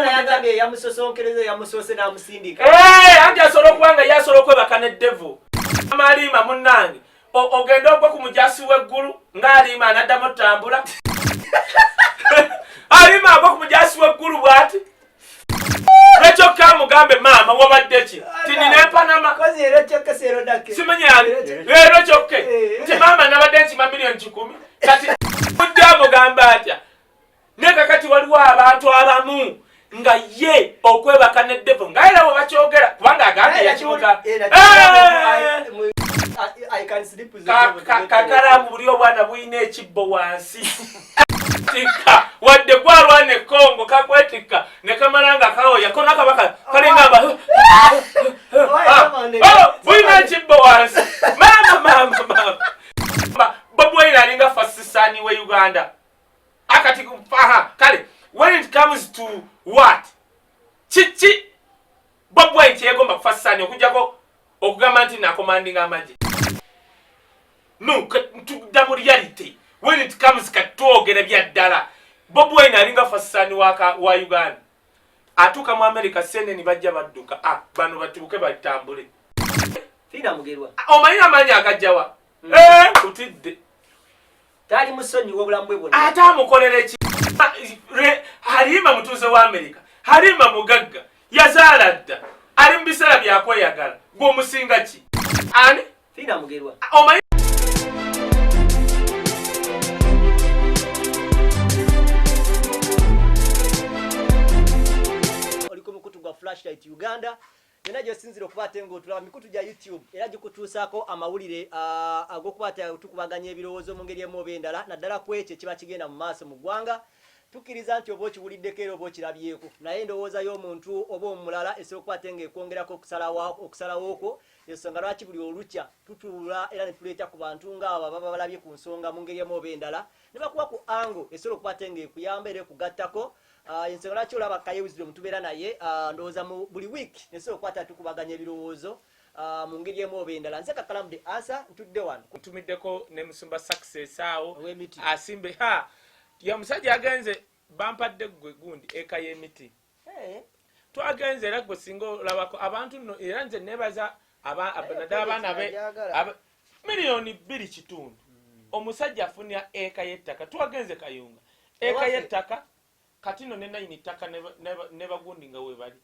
mwana yagambye yamusosonkereze yamusose n'amusindika anje asobola okubanga yasobola okwebaka ne devil amalima munnange ogenda ogwa ku mujasi w'eggulu ng'alima anaddamu otambula alima agwa ku mujasi w'eggulu bw'ati lwekyokka mugambe maama wabadde ki tinina empanama simanyi ali leero kyokke nti maama nabadde nkima miliyoni 10 kati mujja mugamba atya nekakati waliwo abantu abamu nga ye okwebaka ne devil ngaera bwe bakyogera kubanga agambye yakibuka kakalamu buli obwana buyina ekibbo wansi tika wadde gwalwana ekkongo kakwetikka ne kamala nga kawoya kona kabaka kalingamba buyina ekibbo wansi mama Bobi Wine alinga fasisani we Uganda akati kumpaha kale when it comes to what chichi Bobi Wine yegomba kufasisani okujjako okugamba nti na commanding amaji no to reality when it comes katwogera byaddala Bobi Wine alinga fasisani wa Uganda atuka mu America sene ni bajja badduka bano batubuke batambule fina mugerwa omanyina manya akajjawa utidde tali musonyi w'obulamu bwe bwonna ate amukolera eki Halima mutuuze wa America Halima mugagga yazaala dda ali mu biseera byakweyagala gw'omusinga ki ani fina mugerwa omanyi oliko mukutu gwa Flashlight Uganda yena gyosinzira okubaate ng'otulaba mikutu gya YouTube era gikutuusaako amawulire ag'okubaate tukubaganya ebirowoozo mu ngeri emu oba endala naddala ku ekyo kiba kigenda mu maaso mu ggwanga tukkiriza nti oba okiwuliddeko era oba okirabyeko naye endowooza y'omuntu oba omulala esobola okubaate ng'ekwongerako okusalawo okwo ensonga lwaki buli olukya tutuula era ne tuleeta ku bantu ng'abo baba balabye ku nsonga mu ngeri emu oba endala ne bakuba ku ango esobola okubaate ng'ekuyamba era ekugattako ensonga lwaki olaba kayewuzire omutubeera naye ndowooza mu buli wiiki nesobola okukwata tukubaganya ebirowoozo mu ngeri emu oba endala nze kakalamu de asa ntudde wano ntumiddeko ne musumba success awo asimbe ya musajja agenze bampadde gwe gundi eka y'emiti twagenze era gwe singa olabako abantu nno era nze nebaza abaana be miliyoni 2.5 omusajja afunira eka y'ettaka twagenze Kayunga eka y'ettaka kati no nena initaka ne bagundi nga we bali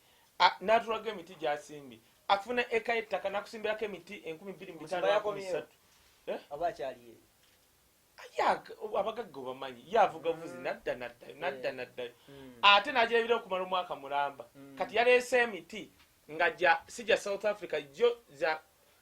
natulaga emiti gyasimbi akufuna eka y'ettaka nakusimbirako emiti 2500 abakyaliye abagagga bamanyi yavuga vuzi nadda ate nagira ebiro okumala omwaka mulamba kati yaleese emiti nga sijja South Africa jo za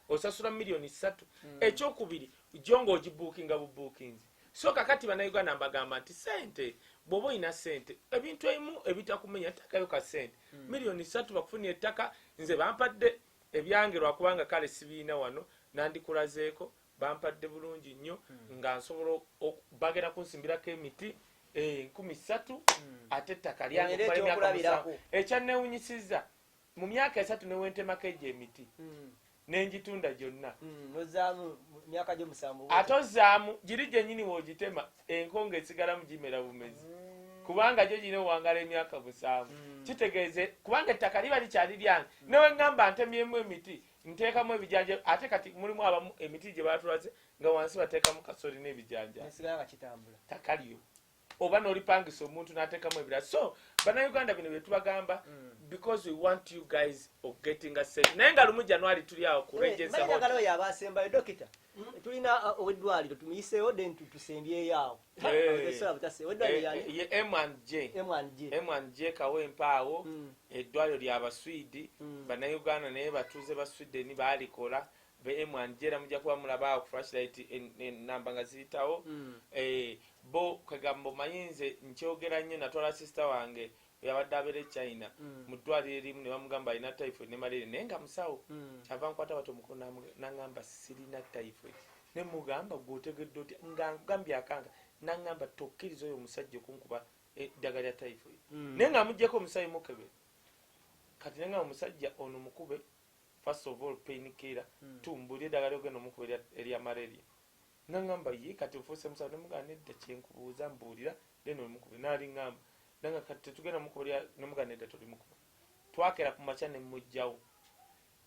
osasula miliyoni 3 ekyokubiri jo ng'ogibuukinga bubuukinzi so kakati bannayuganda mbagamba nti sente bw'oba olina sente ebintu ebimu ebitakumenya ttakayo ka sente miliyoni 3 bakufunira ettaka nze bampadde ebyange lwakubanga kale sibiina wano nandikulazeeko bampadde bulungi nnyo nga nsobola bagenda kunsimbirako emiti 13 ate ettaka lyange ekyanneewunyisizza mu myaka 3 newentemako egyo emiti nenjitunda gyonna ate ozaamu giri gyennyini woogitema enkonga esigalamu gimera bumezi kubanga gyo gina owangala emyaka 7 kitegeeze kubanga ettaka liba likyali lyange neweŋŋamba ntemyemu emiti nteekamu ebijanja ate kati mulimu abamu emiti gye batulaze nga wansi bateekamu kasoli n'ebijanja takaliyo oba n'olipangisa omuntu n'ateekamu ebirala so bannayuganda bino bye tubagamba because we want you guys of getting a set naye nga lumu January tuli awo kuregezaaagala oyo abasembayo dokita tulina ow'eddwaliro tumuyiseewo then tusembyeyo awo ye M&J Kawempa awo eddwaliro ly'Abaswidi bannayuganda naye batuuze ba Sweden baalikola be M&J era mujja kuba mulaba awo ku Flashlight enamba nga ziyitawo bo kwegambo mayinze nkyogera nnyo natwala sister wange yabadde abeera China mu ddwaliro erimu ne bamugamba alina typhoid ne malaria naye nga musawo kyava nkwata bato mukulu n'aŋŋamba sirina typhoid ne mugamba gw'otegedde otya nga nkugambye akanga n'aŋŋamba tokkiriza oyo omusajja okunkuba eddagala lya typhoid naye nga amuggyeko omusayi mukebe kati naye nga omusajja ono mukube first of all pain killer tumbulye eddagala lyogenda omukuba erya malaria n'aŋŋamba ye kati ofuuse musawo ne mugamba nedda kyenkubuuza mbuulira then omukube n'aliŋŋamba nanga kati tetugenda mukuba nemugamba nedda nedda tuli mukuba twakera ku macha ne mujjawo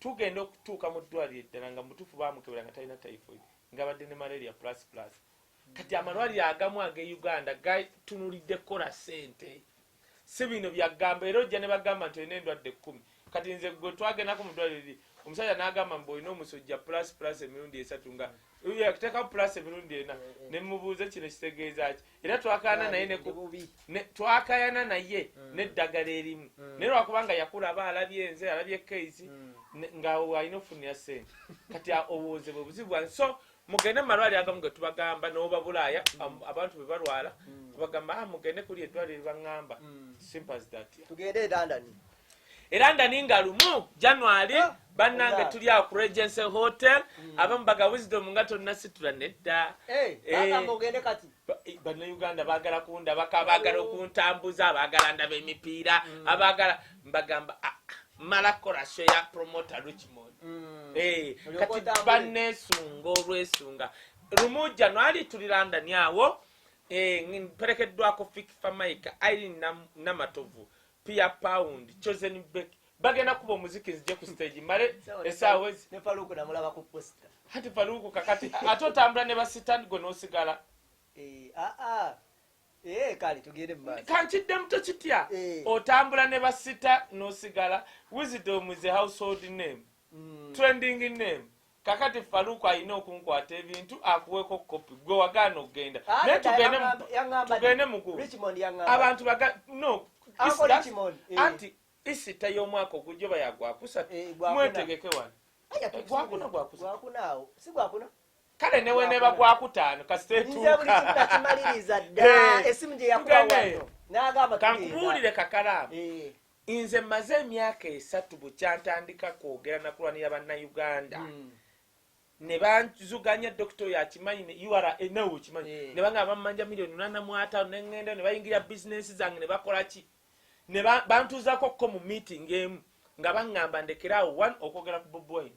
tugenda okutuuka mu ddwaliro eddala nga mutuufu baamukebera nga talina typhoid nga badde ne malaria plus kati amalwaliro agamu ag'e Uganda gatunulidde kola ssente si bino byagamba era ojja ne bagamba nti olina endwadde 10 kati nze gwe twagendako mu ddwaliro liri omusajja n'agamba mbu olina omusujja plus emirundi 3 nga yakuteekamu plus emirundi 4 ne mubuuze kino kitegeeza ki era twakayana naye n'eddagala erimu naye lwakubanga yakulaba alabye enze alabye case nga alina okufunira ssente kati obwoze bwe buzibu bwange so mugende malwaliro agamu ge tubagamba n'oba Bulaaya abantu be balwala tubagamba mugende kuli eddwaliro baŋŋamba simple as that tugende London nga lumu January bannange tuli awo ku Regency Hotel abamu baga Wisdom nga tonna situla nedda Bannayuganda baagala kundaba baagala okuntambuza baagala ndaba emipiira abaagala mbagamba mala kola show ya promoter Richmond kati banneesunga olwesunga lumu January tuli London awo mperekeddwako Fikifa Mike Irene Namatovu Pia Pound Chosen Beck bagenda kuba omuziki nzije ku stage male esaawa ezi ne Faluku namulaba ku poster hati Faluku kakati ate otambula ne basitani gwe n'osigala kale tugende mbazi kankidde muto kitya otambula ne basita n'osigala Wisdom is a household name trending name kakati Faluku alina okunkwata ebintu akuweeko kopi gwe wagaana okugenda naye tugende mukulu abantu anti isita y'omwaka ogujjo bayagwakusa mwetegeke wano gwakuna si gwakuna kale newe neba gwakutaano kasitetuukamaliriza dda esimu gye yakuba wano n'agamba kankubuulire kakalaamu nze maze emyaka 3 bukyantandika kwogera nakulwanira bannayuganda ne banzuganya dokito yakimanyi URA enawo kimanyi ne banga bamanja milioni 85 n'engenda ne bayingira business zange ne bakola ki ne bantuzaako ko mu meeting emu nga baŋŋamba ndekerawo 1 okwogera ku Bobi Wine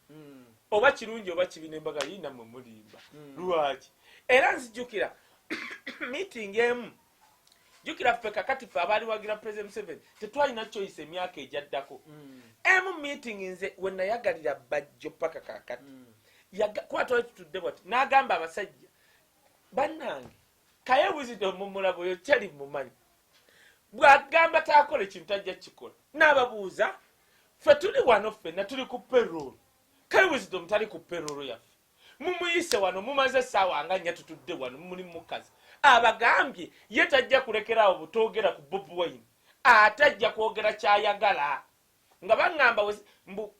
oba kirungi oba kibi n'embaga yina mu mulimba lwaki era nzijukira meeting emu jukira ffe kakati ffe abaali wagira President Museveni tetwalina choice emyaka ejaddako emu meeting nze we nayagalira bajjo paka kakati kuba twali tutudde bwati n'agamba abasajja bannange kaye Wisdom mumulabo oyo kyali mumanyi bw'agamba taakole kintu tajja kikola n'ababuuza ffe tuli wano ffenna tuli ku payroll kale Wisdom tali ku payroll yaffe mumuyise wano mumaze essaawa nga 4 tutudde wano muli mukazi abagambye ye tajja kulekerawo butoogera ku Bobi Wine atajja kwogera kyayagala nga baŋŋamba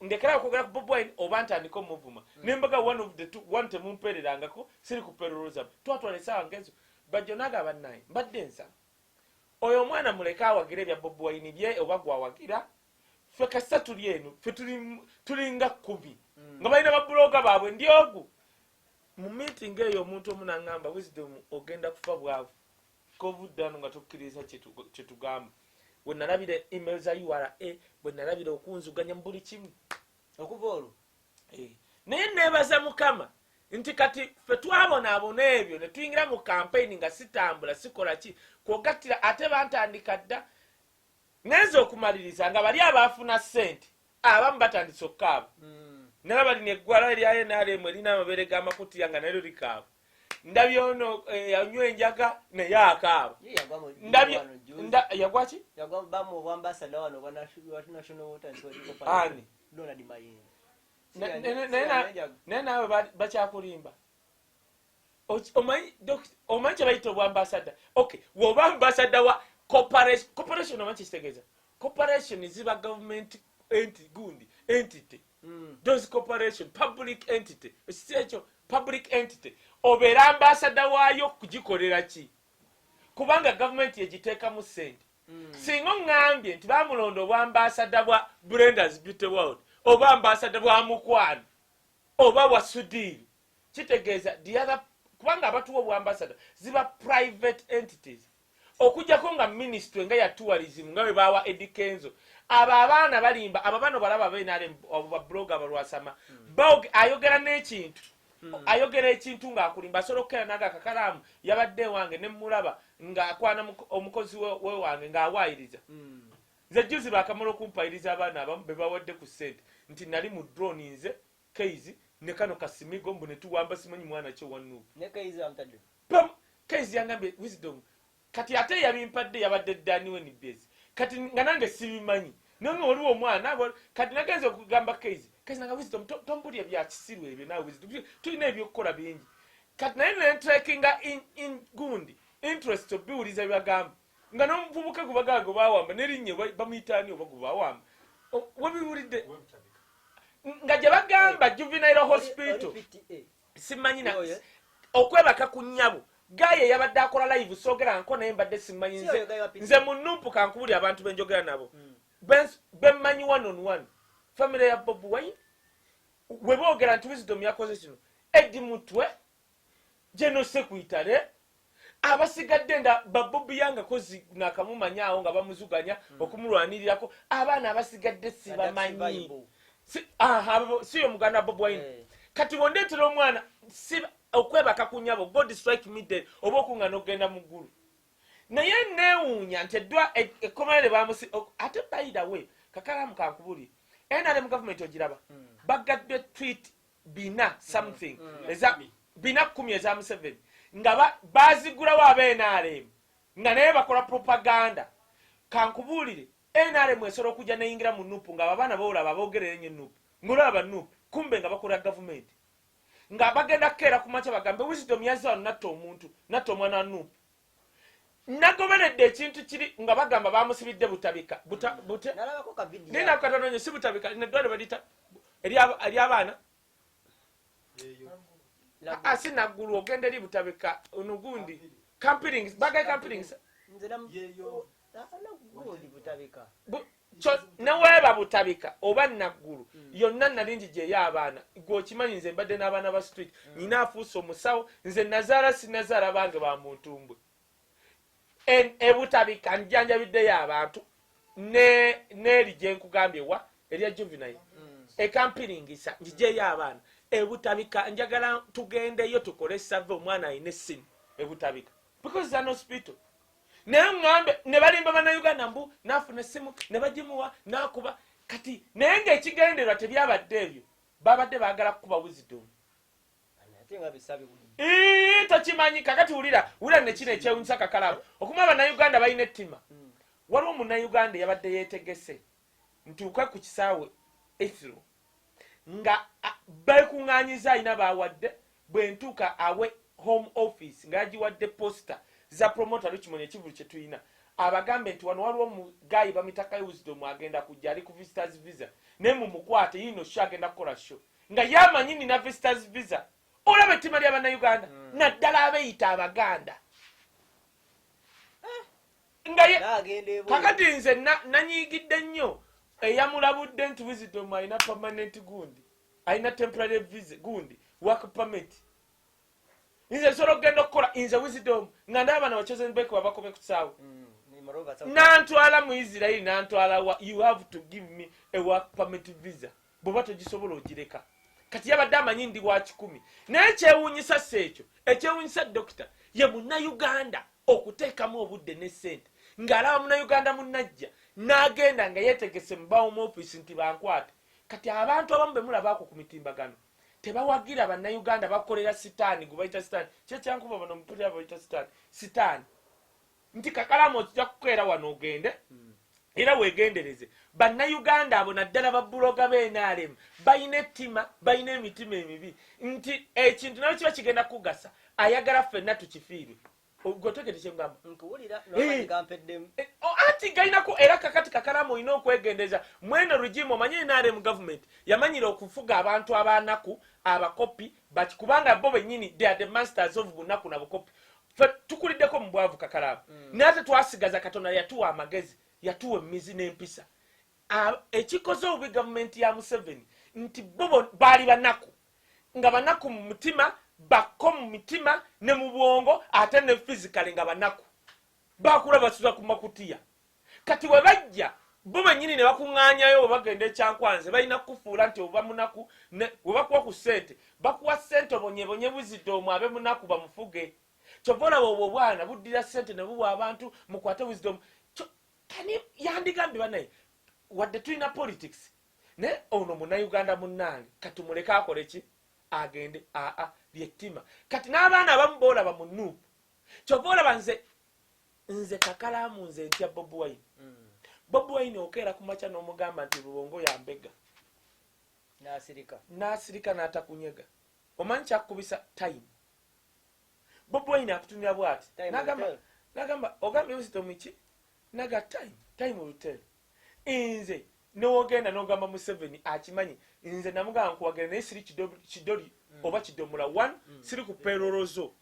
ndekerawo kwogera ku Bobi Wine oba ntandika omuvuma nembaga one of the two one temumpererangako siri ku payroll zammwe twatwala essaawa ngezo bajjo n'agamba naye mbadde nsa oyo omwana muleka awagira ebya Bobi Wine bye oba gwawagira ffe kasita tuli eno ffe tulinga 10 nga balina babuloga baabwe ndi ogu mu meeting eyo omuntu omu n'aŋŋamba Wisdom ogenda kufa bwavu kovuddano nga tukkiriza kyetugamba bwe nalabira email za URA bwe nalabira okunzuganya mu buli kimu okuva olwo naye neebaza Mukama nti kati ffe twabonaabona ebyo ne tuyingira mu campaign nga sitambula sikola ki kwogattira ate bantandika dda ngenza okumaliriza nga bali abaafuna ssente abamu batandise okukaaba naba balina eggwala erya NRM erina amabere g'amakutiya nga nalyo likaaba ndabye ono yanywa enjaga naye akaaba ndabye yagwaki ani naye naawe bakyakulimba omanyi kye bayita obwambasada okay woba ambasada wa corporation omanyi kitegeeza corporation ziba government entity those corporation public entity ekyo public entity obeera ambasada waayo kugikolera ki kubanga government yegiteekamu ssente singa oŋŋambye nti baamulonda obwambasada bwa Brenda's Beauty World oba ambasada bwa Mukwano oba wa Sudiri kitegeeza kubanga abatuwa obwambasada ziba private entities okujjako nga ministry nga ya tourism nga bwe baawa Eddie Kenzo abo abaana balimba abo bano balaba beenale babloga balwasama ayogera n'ekintu ayogera ekintu ng'akulimba asobola okukera naga akakalaamu yabadde wange ne mulaba ng'akwana omukozi we wange ng'awaayiriza nze juzi bakamala okumpayiriza abaana abamu be bawadde ku ssente nti nali mu drone nze Keizi ne kano kasimigo mbu ne tuwamba simanyi mwana kyo Wanuupu ne Keizi amtadde Keizi yangambye Wisdom kati ate yabimpadde yabadde ddaniwe ni bezi kati nga nange sibimanyi nange waliwo omwana kati nagenze okugamba Keizi nanga Wisdom tombulya bya kisiru ebyo nawe Wisdom tulina ebyokukola bingi kati naye nentrekinga in gundi interest obiwuliza byagamba nga n'omuvubuka gubagago bawamba nerinnye bamuyitaani oba gubawamba webiwulidde nga gye bagamba Juvenile Hospital simanyi okwebaka ku nnyabo gaye yabadde akola live soogera nko naye mbadde simanyi nze mu Nuupu kankubuli abantu benjogera nabo bemmanyi one on one family ya Bobi Wine weboogera nti Wisdom yakoze kino Eddie Mutwe General Secretary abasigadde nda Bobi yanga kozi nakamumanyaawo nga bamuzuganya okumulwanirirako abaana abasigadde sibamanyi siyo muganda Bobi Wine kati wondeetera omwana okwebaka ku nnyabo God strike me dead oba okungana okugenda mu ggulu naye neewuunya nti eddwa ekkomerere bamusi ate by the way kakalamu kankubuli NRM government ogiraba bagadde tweet bina something bina 10 eza Museveni nga bazigulawo aba NRM nga naye bakola propaganda kankubulire NRM esobola okujja neyingira mu Nuupu nga abaana bawulaba boogerera ennyo Nuupu ng'olaba Nuupu kumbe nga bakola government nga bagenda keera ku makya bagambe Wisdom yazza wano natta omuntu natta omwana wa Nuupu nagoberedde ekintu kiri nga bagamba bamusibidde butabika nina katono nnyo si butabika neddwale balita eri abaana asi naggulu ogenda eri butabika onugundi campirings bagay campirings neweeba butabika oba naggulu yonna nalingi gyeyo abaana gweokimanyi nze mbadde n'abaana ba street nyina afuuse omusawo nze nazaala sinazaala bange ba muntumbwe ebutabika njanjabiddeyo abantu n'eri gye nkugambye wa erya Juvenile ekampiringisa ngijeyo abaana ebutabika njagala tugendeyo tukole save omwana ayina essimu ebutabika because an hospital naye ngambe ne balimba bannayuganda mbu naafuna essimu ne bagimuwa nakuba kati naye ng'ekigenderwa tebyabadde ebyo babadde baagala kukuba Wisdom tokimanyi kakati wulira nekino ekyewunyisa kakalamu okuma bannayuganda balina ettima waliwo munnayuganda yabadde yeetegese ntuuke ku kisaawe Ethiro nga bekuŋŋaanyiza alina bawadde bwe ntuuka awe home office nga yagiwadde posta za promoter Richmond ekivulu kye tulina abagambe nti wano waliwo mugayi bamitakayo Wisdom agenda kujja ali ku visitors visa naye mumukwate yino sho agenda kukola sho nga yamanyi nina visitors visa olaba ettima ly'abannayuganda naddala abeyita abaganda kakati nze nanyiigidde nnyo eyamulabudde nti Wisdom alina permanent gundi alina temporary visa gundi work permit nze nsobola okugenda okukola nze Wisdom nga ndaba bano bachozenbeke babakome ku kisaawe nantwala mu Israeli nantwala you have to give me a work permit visa bw'oba togisobola ogireka kati yabadde amanyi ndi wa 10 naye ekyewuunyisa si ekyo ekyewuunyisa dokita ye munnayuganda okuteekamu obudde ne ssente ng'alaba munnayuganda munnajja n'agenda nga yeetegese mu bawomu office nti bankwate kati abantu abamu be mulabaako ku mitimbagano tebawagira bannayuganda bakolera sitaani gwe bayita sitaani kyekyankuba bano mupulira bayita sitaani nti kakalamu okijja kukeera wano ogende era weegendereze bannayuganda abo naddala babuloga b'NRM balina ettima balina emitima emibi nti ekintu nayo kiba kigenda kugasa ayagala ffenna tukifiirwe gotegete kyengamba anti galinako era kakati kakalamu olina okwegendereza mweno regime omanye NRM government yamanyira okufuga abantu abanaku abakopi bati kubanga bo bennyini they are the masters of bunaku na bukopi tukuliddeko mu bwavu kakalamu nate twasigaza katonda yatuwa amagezi yatuwa emizi n'empisa ekikoze obubi gavumenti ya Museveni nti bo baali banaku nga banaku mu mutima bako mu mitima ne mu bwongo ate ne physically nga banaku bakula basuza ku makutiya kati we bajja bo bennyini ne bakuŋŋaanyayo bagenda ekyankwanze balina kufuula nti oba munaku we bakuwa ku ssente bakuwa ssente obonyebonye Wisdom abe munaku bamufuge kyova olaba obwo obwana buddira ssente ne buwa abantu mukwate Wisdom kani yandigambye banaye wadde tulina politics ne ono munnayuganda munnange kati muleke akole ki agende lyettima kati n'abaana abamu boolaba mu nuupu kyova olaba nze kakalaamu nze ntya Bobi Wine. Bobi Wine okeera ku makya n'omugamba nti Lubongo yambega n'asirika n'atakunyega omanyi kyakubisa time. Bobi Wine akutumya bw'ati n'agamba ogambye wisdom ki naga time will tell. Nze n'ogenda n'ogamba Museveni akimanyi nze namugamba nkuwagera naye siri kidoli oba kidomola 1 siri ku perorozo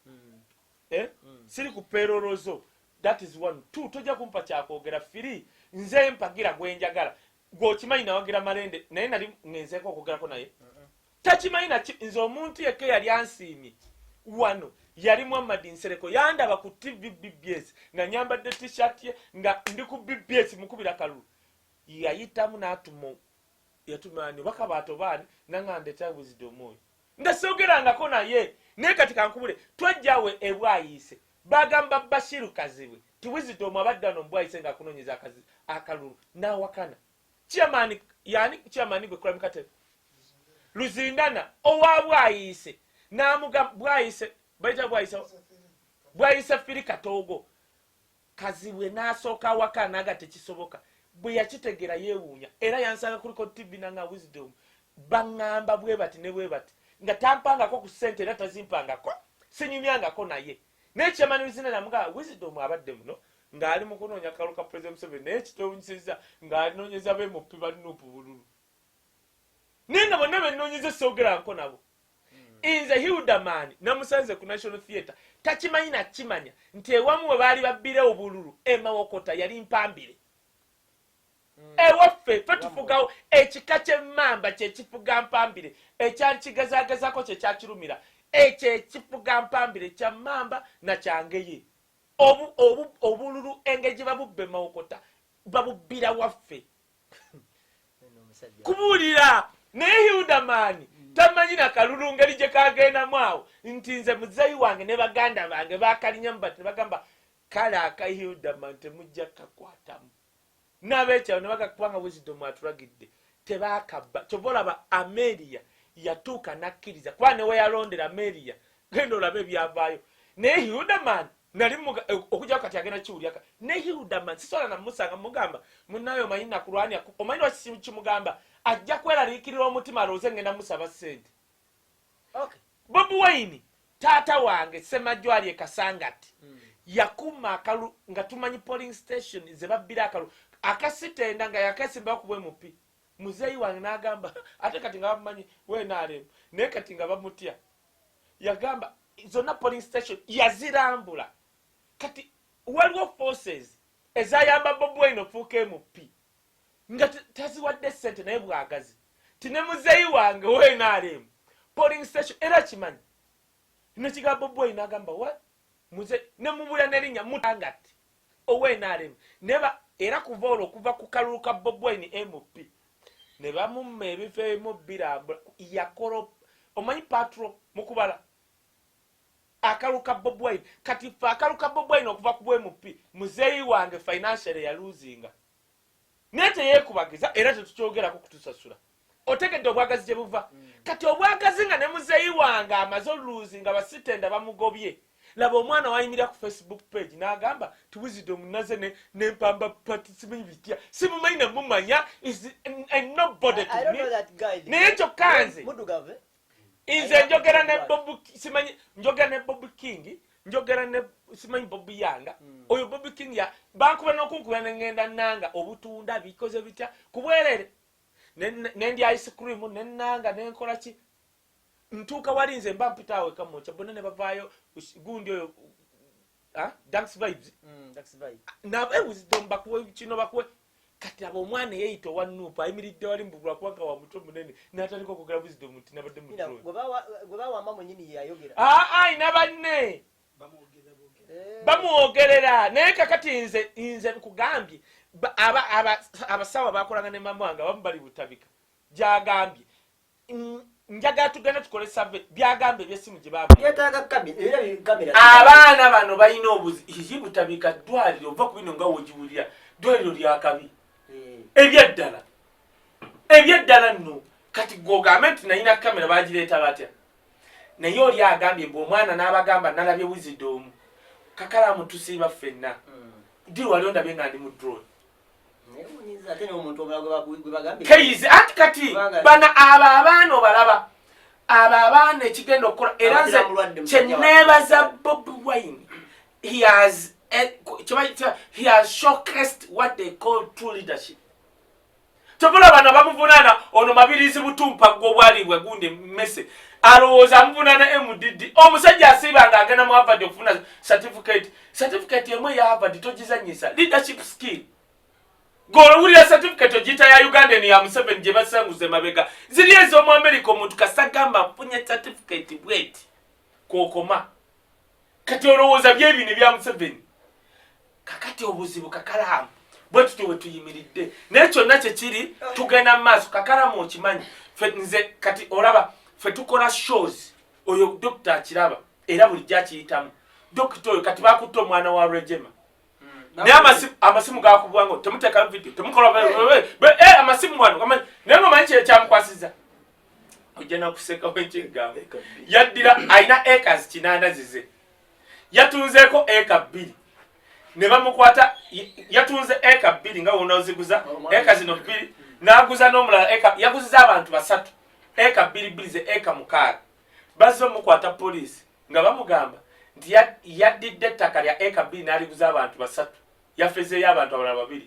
siri ku perorozo. That is 1. 2 tojja kumpa kyakwogera 3 nze mpagira gwenjagala gwokimanyi nawagira malende naye nali ngenzeeko okwogerako naye takimanyi nze omuntu yekka yali ansiimye wano yali Muhammad Nsereko yandaba ku TV BBS nga nyambadde t-shirt ye nga ndi ku BBS mukubira kalulu yayitamu n'atuma yatumani bakabaato baani nangandeta wisdom oyo nga soogerangako naye naye kati kankubule twajjawe ebwayise bagamba Bashiru Kazibwe ti wisdom abadde no mbwayise nga kunoonyeza akalulu n'awakana chairman gwe Kulamika Tebe Luzindana owabwayise n'amugamba bwayise baita bwayise Fili Katogo Kazibwe n'asooka awakana aga tekisoboka bwe yakitegera yeewuunya era yansanga kuliko TV nanga wisdom bangamba bwe bati ne bwe bati nga tampangako ku ssente era tazimpangako sinyumyangako naye n'ekyamani bizina namuga wisdom abadde muno ng'ali mu kunoonya kalulu ka President Museveni naye kitowunyisiza ng'anoonyeza bemupi banuupu bululu naye nga bonna benoonyeza soogeranko nabo. Nze Hildaman namusanze ku National Theatre takimanyi nakimanya nti ewamu we baali babbire obululu Mawokota yali mpambire. Ewaffe tufugawo ekika ky'emmamba kyekifuga mpambire ekyali kigezaagezako kyekyakirumira ekyo ekifuga mpambire kya mmamba na kyangeye obululu engeri babubbe Mawokota babubbira waffe kubuulira naye Hildaman tamanyi na kalulu ngeri gye kagendamu awo nti nze muzeyi wange ne baganda bange bakalinyamu bati bagamba kale aka Hildaman temujja kakwatamu n'abeekyawo ne bagakubanga wisdom atulagidde tebakabba kyova olaba Amelia yatuuka nakkiriza kuba ne we yalondera Amelia genda olabe ebyavaayo naye Hildaman nali okujjako kati agenda kiwulyaka ne Hildaman sisobola namusanga mugamba munnayo omanyi nakulwanya omanyi lwaki kimugamba ajja kweraliikirira omutima alowooze ngenda musaba ssente. Bobi Wine taata wange Semajwali Kasangati yakuma akalulu nga tumanyi polling station ze babbira akalulu akasitenda nga yakasimba kubwe mupi muzeyi wange n'agamba ate kati nga bamanyi wenaalemu naye kati nga bamutya yagamba zonna polling station yazirambula kati waliwo forces ezayamba Bobi Wine ofuuka mupi nga taziwadde ssente naye bwagazi tine muzeyi wange wenaalemu polling station era kimanyi nekigamba Bobi Wine n'agamba wa muze ne mubula nerinnya mutangati owenaalemu neba era kuva olwo okuva ku kalulu ka Bobi Wine MP ne bamumma ebifo ebimu birambula yakoro omanyi patro mukubala akalu ka Bobi Wine kati fa akalu ka Bobi Wine okuva ku MP muzeyi wange financially ya losing nete yekubagiza era tetukyogera ku kutusasula otegedde obwagazi gye buva kati obwagazi nga ne muzeyi wange amaze losing abasitenda bamugobye laba omwana wayimira ku Facebook page n'agamba wisdom naze nempamba participate bitya simumanyi namumanya is nobody to me naye kyokka nze nze njogera ne Bob simanyi njogera ne Bob King njogera ne simanyi Bob Yanga oyo Bob King ya bankuba n'okunkuba n'engenda nanga obutunda bikoze bitya kubwerere nendi ice cream nennanga nenkola ki ntuuka wali nze mba mpitaawe kamocha bonna ne bavaayo gundi oyo Dax Vibes nabe wisdom bakuwe kino bakuwe kati abo omwana yeeyita owa Nuupu ayimiridde wali mbugula kubanga wa mutwe munene n'ataliko okugera wisdom nti nabadde mutwe gwe bawamba mwennyini yayogera ina banne bamuwogerera naye kakati nze nkugambye abasawo bakolanga ne mama wange abamu bali butabika gyagambye njagala tugenda tukole survey byagambye ebyesimu gye abaana bano balina obuzibutabika ddwaliro ova ku bino nga wogiwulira ddwaliro lyakabi ebyaddala nno kati gwogambe nti nayina kamera bagireeta batya naye oli agambye mbu omwana n'abagamba nalabye Wisdom Kakalamu tusiiba ffenna ddi wali ondabye nga ndi mu drone keyizi anti kati bana abo abaana obalaba abo abaana ekigenda okukola era nze kyeneebaza Bobi Wine he has showcased what they call true leadership. Tobula bana bamuvunaana ono mabirizi butumpa gwobwalibwe gunde messe alowooza amuvunana MDD omusajja asiiba nga agenda mu Harvard okufuna certificate emu ya Harvard togizanyisa leadership skill golowulira certificate ogiyita ya Uganda ni ya Museveni gye basanguze mabega ziri ez'omu America omuntu kasagamba mfunye certificate bweti kwokoma kati olowooza byebino bya Museveni kakati obuzibu Kakalamu bwetu tuwe tuyimiridde naye kyonna kyekiri tugenda mu maaso Kakalamu okimanyi ffe nze kati olaba ffe tukola shows oyo Dr. Akiraba era bulijjo akiyitamu Dr. oyo kati bakutte omwana wa Rejema naye amasimu gakubwango temuteeka video temukola amasimu wano naye ngomanyi kye kyamukwasiza ojja nakuseka wekiggambo yaddira alina acres 8 zize yatunzeeko acre 2 ne bamukwata yatunze acre 2 nga wona oziguza acre zino 2 n'aguza n'omulala acre yaguziza abantu 3 acre 2 ze acre 6 bazzo mukwata police nga bamugamba nti yaddidde ettaka lya acre 2 n'aliguza abantu 3 yafezeeyo abantu abalala 2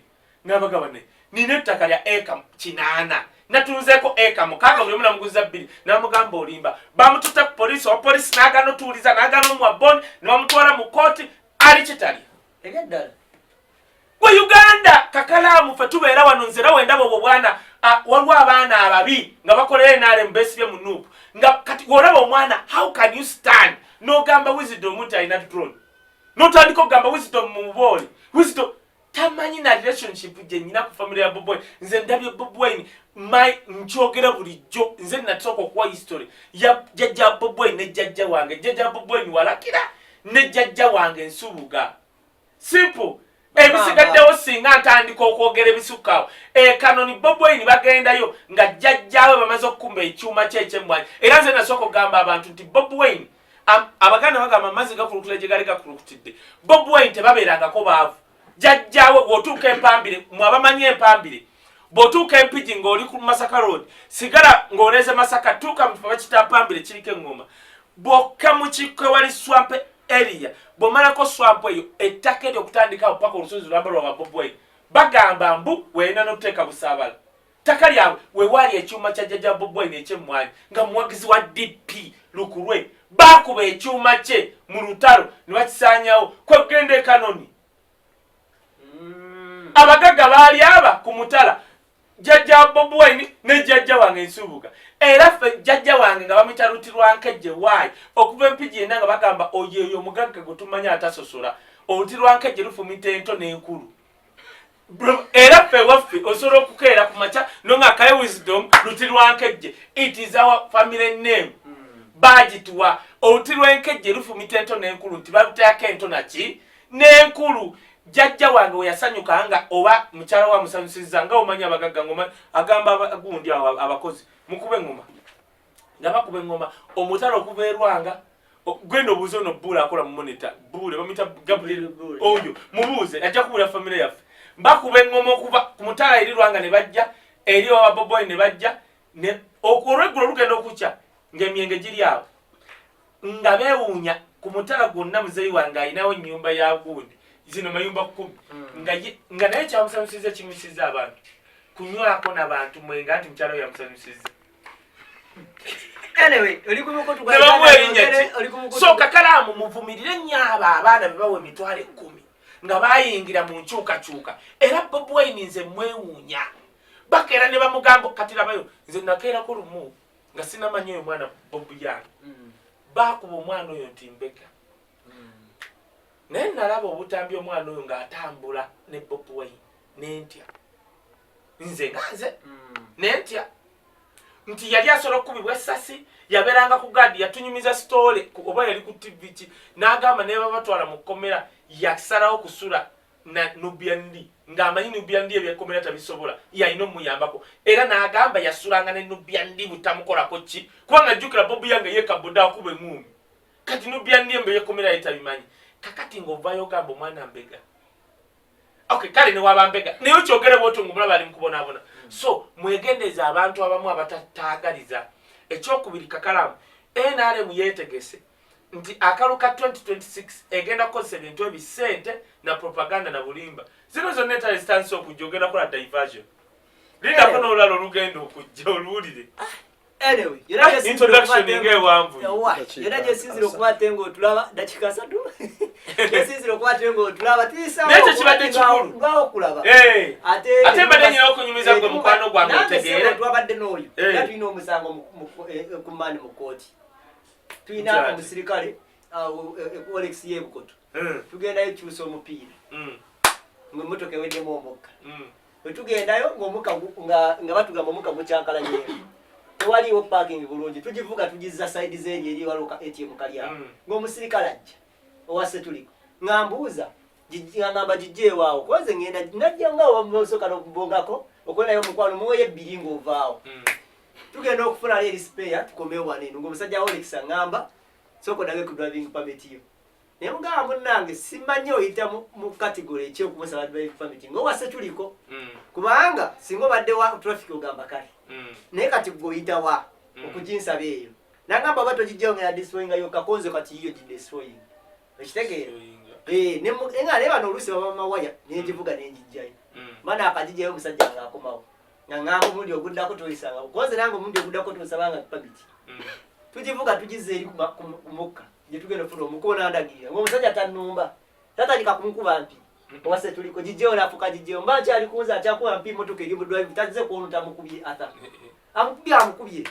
n'abagaba ne nina ettaka lya acre 8 natunzeeko acre 6 buli omu namuguza 2 n'amugamba olimba bamututa ku police opolisi n'agaana otuuliza n'agaana omuwaboni ne bamutwala mu kooti ali kitali we Uganda Kakalamu ffe tubeera wano nzera wendaba obwo bwana waliwo abaana ababi nga bakolera NRM besibye mu nuupu nga kati olaba omwana how can you stand n'ogamba Wisdom nti alina drone n'otandika okugamba Wisdom mu bubooli Wisdom tamanyi na relationship gye nnyina ku family ya Bobi Wine nze ndabye Bobi Wine nkyogera bulijjo nze natooka okuwa history ya jjajja Bobi Wine ne jjajja wange jjajja Bobi Wine walakira ne jjajja wange Nsubuga simple ebisigaddewo singa ntandika okwogera ebisukkaawo kanoni Bobi Wine bagendayo nga jjajjaawe bamaze okukumba ekyuma kye ekyemmwanyi era nze nasooka okugamba abantu nti Bobi Wine abaganda bagamba amazzi gakulukutira gye gali gakulukutidde Bobi Wine tebabeerangako baavu jjajjaawe bw'otuuka empambire mwabamanyi empambire bw'otuuka empigi ng'oli ku Masaka road sigala ng'oleeze Masaka tuuka mu kifo bakita mpambire kiriko eŋŋoma bw'okka mu kikko ewali swamp area bw'omalako swamp eyo ettaka eryo okutandikawo paka olusozi lwamba lwa Bobi Wine bagamba mbu weerina n'okuteeka busaabala ttaka lyabwe wewaali ekyuma kya jjajja Bobi Wine ekyemmwanyi nga muwagizi wa DP Lukulwe baakuba ekyuma kye mu lutalo ne bakisaanyawo kwegenda ekanoni abagagga baali aba ku mutala jjajja Bobi Wine ne jjajja wange Nsubuga era ffe jjajja wange nga bamuyita Lutirwankejje waayi okuva empigi yenna nga bagamba oyo omugagga gwe tumanya atasosola Olutirwankejje lufumita ento n'enkulu era ffe waffe osobola okukeera ku makya nonga akaye Wisdom Lutirwankejje it is our family name bagituwa Olutirwankejje lufumita ento n'enkulu nti babiteeko ento naki n'enkulu jjajja wange we yasanyuka nga oba mukyala wa musanyusiza nga omanyi abagagga ngoma agamba gundi abakozi mukube engoma nga bakuba engoma omutala okuva erwanga gwenda obuuze ono Buule akola mu monitor Buule bamuyita Gabriel oyo mubuuze ajja kubula famire yaffe bakuba engoma okuva ku mutala eri Lwanga ne bajja eri wa Bobi Wine ne bajja olweggulo lugenda okukya ng'emyenge giri awo nga beewuunya ku mutala gwonna muzeeyi wange ayinawo ennyumba ya gundi zino mayumba 10 nga naye kyamusanyusiza kimusiza abantu kunywako n'abantu mwenga nti mukyalo yamusanyusiza anyway so Kakalamu muvumirire nnyo abo abaana be bawa emitwalo 10 nga bayingira mu nkyukakyuka era Bobi Wine nze mwewuunya bakeera ne bamugamba kati labayo nze nakeerako lumu nga sinamanyi oyo mwana Bobi yange baakuba omwana oyo nti mbega naye nalaba obutambi omwana oyo ng'atambula ne Bobi Wine nentya nze nganze nentya nti yali asobola okukubibwa essasi yabeeranga ku gaadi yatunyumiza sitoole oba yali ku TV ki n'agamba ne babatwala mu kkomera yasalawo kusula na Nubiandi ng'amanyi Nubiandi ebyekomera tabisobola yalina omuyambako era n'agamba yasulanga ne Nubiandi butamukolako ki kubanga jjukira Bobi yange yekabodda akuba eŋŋumi kati Nubiandi embe yekomera yetabimanyi kakati ng'ovaayo ogamba omwana mbega okay kale ne waba mbega naye okyogere bw'otyo ng'omulaba bali mu kubonaabona so mwegendeza abantu abamu abatataagaliza ekyokubiri kakalamu NRM yeetegese nti akalu ka 2026 egenda kukozesa ebintu ebisente na propaganda na bulimba zino zonna etali zitanisa okujja ogenda kola diversion lindako n'olulala olugenda okujja oluwulire anyway introduction ng'ewanvu yonna gyesinzira okukwata ng'otulaba dakika 3 gyesinzira okukwata ng'otulaba nekyo kibadde kikulu ngaawo okulaba ate mbadde nyina okunyumiza gwe mukwano gwange otegeere twabadde n'oyo era tulina omusango ku maani mu kooti tulina omusirikale Olex Yebukoto tugendayo kyusa omupiira ng'emmotoka eweddemu omukka bwe tugendayo ng'omukka nga batugamba omukka gukyankalanyeero tewaliwo parking bulungi tugivuga tugizza side zeri eri waloka ATM kalyawo ng'omusirikale ajja owase tuliko ngambuuza ngamba gijje ewaawo koze ngenda najja nga wamusooka n'okubongako okwenayo omukwano muwoye ebbiri ng'ovaawo tugenda okufuna eri spare tukomewo waneno ng'omusajja Olex ngamba soko nage ku driving permit yo naye mugamba munnange simanyi oyita mu category ekyokumusaba driving permit ng'owase tuliko kubanga singa obadde wa traffic ogamba kale naye kati gweoyita wa okuginsaba eyo nagamba oba togijjayo nga yadestroyinga yo kakonze kati yiyo gidestroying ekitegeera nga naye bano oluusi baba mawaya nengivuga nengijjayo mana akagijjayo omusajja nga akomawo nga ngamba omundi oguddako toyisanga konze nange omundi oguddako tosabanga permit tugivuga tugizza eri ku mukka gye tugenda ofuna omukono andagirira ng'omusajja tannumba tatandika kumukuba mpi owase tuliko gijjeyo nafuka gijjeyo mba nkyali kunza akyakuba mpi motoka eri mu drive tazze kuonu tamukubye ata amukubye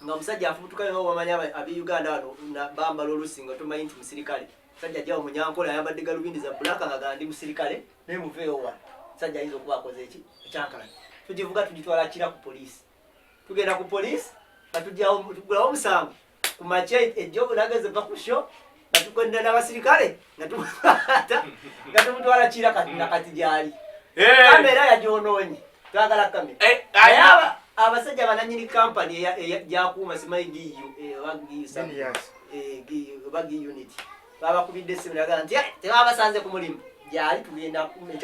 nga omusajja afubutukayo nga bamanya ab'e Uganda wano bambala olusi nga tomanyi nti musirikale musajja ajjawo munyankola ayambadde galubindi za bulaka nga gandi musirikale naye muveeyo wa musajja ayinza okuba akoze eki ekyankalani tugivuga tugitwala kira ku poliisi tugenda ku poliisi tugulawo omusango ku makya ejjobu nageze va ku sho nga tukwenda n'abasirikale nga tumutwala kira kati gyali kamera yagyonoonye twagala kamera abasajja bananyini kampani gyakuuma simanyi bagi unit babakubidde essimu nagala nti tebabasanze ku mulimu gyali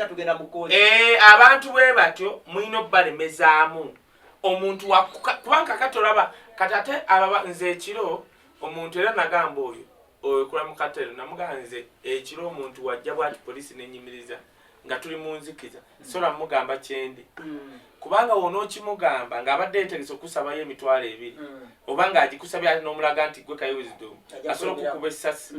tugenda mu kooti abantu bwe batyo mulina obbalemezaamu omuntu kubanga katolaba katate ababa nze ekiro omuntu era nagamba oyo kula mu katero namugamba nze ekiro omuntu wajja bwati poliisi nenyimiriza nga tuli mu nzikiza sola mugamba kyendi kubanga wona okimugamba ng'abadde yeetegese okusabayo emitwalo ebiri oba ng'agikusabya n'omulaga nti gwe kayiwizidomu asobola okukuba essasi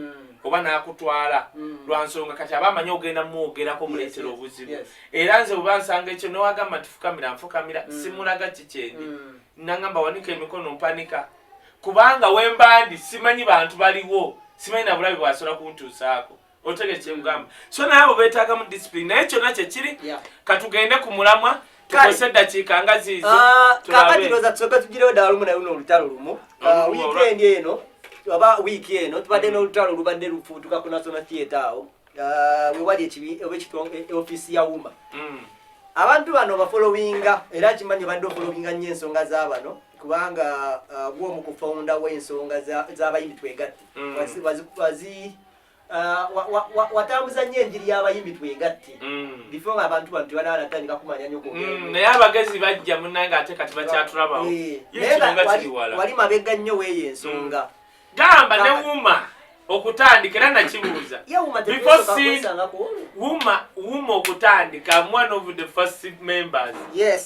oba n'akutwala lwansonga kati aba amanyi ogenda mumwogerako muleetera obuzibu era nze bwe bansanga ekyo newagamba nti nfukamira simulaga kikyendi nagamba wanika emikono mpanika kubanga wembandi simanyi bantu baliwo simanyi na bulabi bwasobola kuntuusaako otegeke kyemugamba so naye abo beetaaga mu discipline naye kyonna kyekiri katugende ku mulamwa tukose eddakiika nga ziizo kakati loza tusooke tugirewo ddala lumu naye n'olutalo lumu weekend eno oba wiiki eno tubadde n'olutalo lubadde lufuutuka ku national theatre awo wewali ofiisi ya wuma abantu bano bafolowinga era kimanyi badde ofolowinga nnyo ensonga z'abano kubanga gwomu kufonda w'ensonga z'abayimbi twegatte watambuza nnyo enjiri y'abayimbi twegatte bifo nga abantu bano tebanaalatandika kumanya nnyo naye abagezi bajja munnange ate kati bakyatulabawo wali mabega nnyo w'eyo ensonga gamba ne wuma okutandika era nakibuuza wuma okutandika one of the first members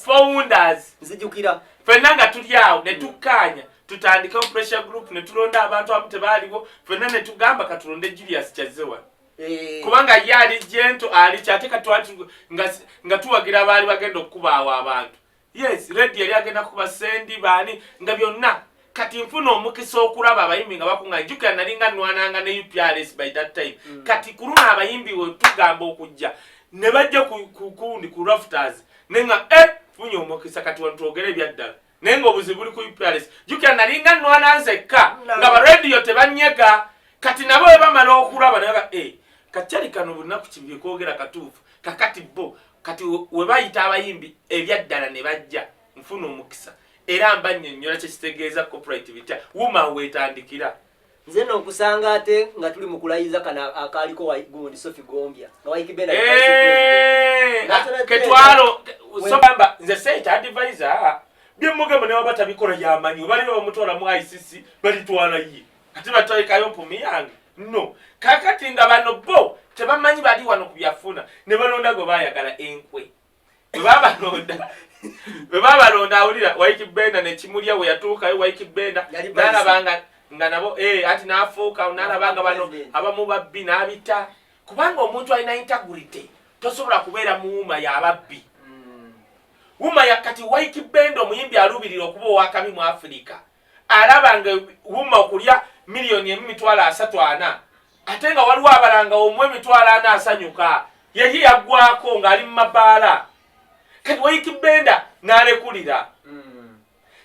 founders nzijukira ffenna nga tuli awo ne tukkaanya tutandikewo pressure group ne tulonda abantu abamu tebaaliwo ffenna ne tugamba katulonde Julius Kyazewa kubanga ye ali jento ali kyate katwali nga tuwagira abaali bagenda okukubaawo abantu yes radio yali agenda kuba sendi baani nga byonna kati nfuna omukisa okulaba abayimbi nga bakunga jjukira nalinga nwananga ne UPRS by that time kati kuluna abayimbi we tugamba okujja ne bajja kukundi ku rafters nenga funye omukisa kati wantwogera ebyaddala nenga obuzibu buli ku UPRS jjukira nalinga nwananzekka nga ba radio tebanyega kati nabo bamala okulaba naga kachali kano bunaku kibye kwogera katuufu kakati bo kati we bayita abayimbi ebyaddala ne bajja nfuna omukisa era mbannyonnyola kyekitegeeza cooperative woman wetandikira nze n'okusanga ate nga tuli mu kulayiza kana akaaliko gundi Sophie Gombya nga Waikibenda ketwalo sobamba nze state advisor byemugamba ne wabata bikola yamanyi bali bamutwala mu ICC balitwala ye ate batwalikayo mpumi yange no kakati nga bano bo tebamanyi bali wano kubyafuna ne balonda go bayagala enkwe bwe awulira Waikibenda ne kimulya we yatuukayo Waikibenda n'alabanga nga nabo ati n'afuuka n'alabanga bano abamu babbi n'abita kubanga omuntu alina integrity tosobola kubeera muuma y'ababbi Wuma yakati Waikibenda omuyimbi alubirira okuba owakabi mu Afrika alabanga Wuma okulya miliyoni 3.4 ate nga waliwo abalanga omwe 4 asanyuka yeye yagwako ng'ali mu mabaala kati Waikibenda n'alekulira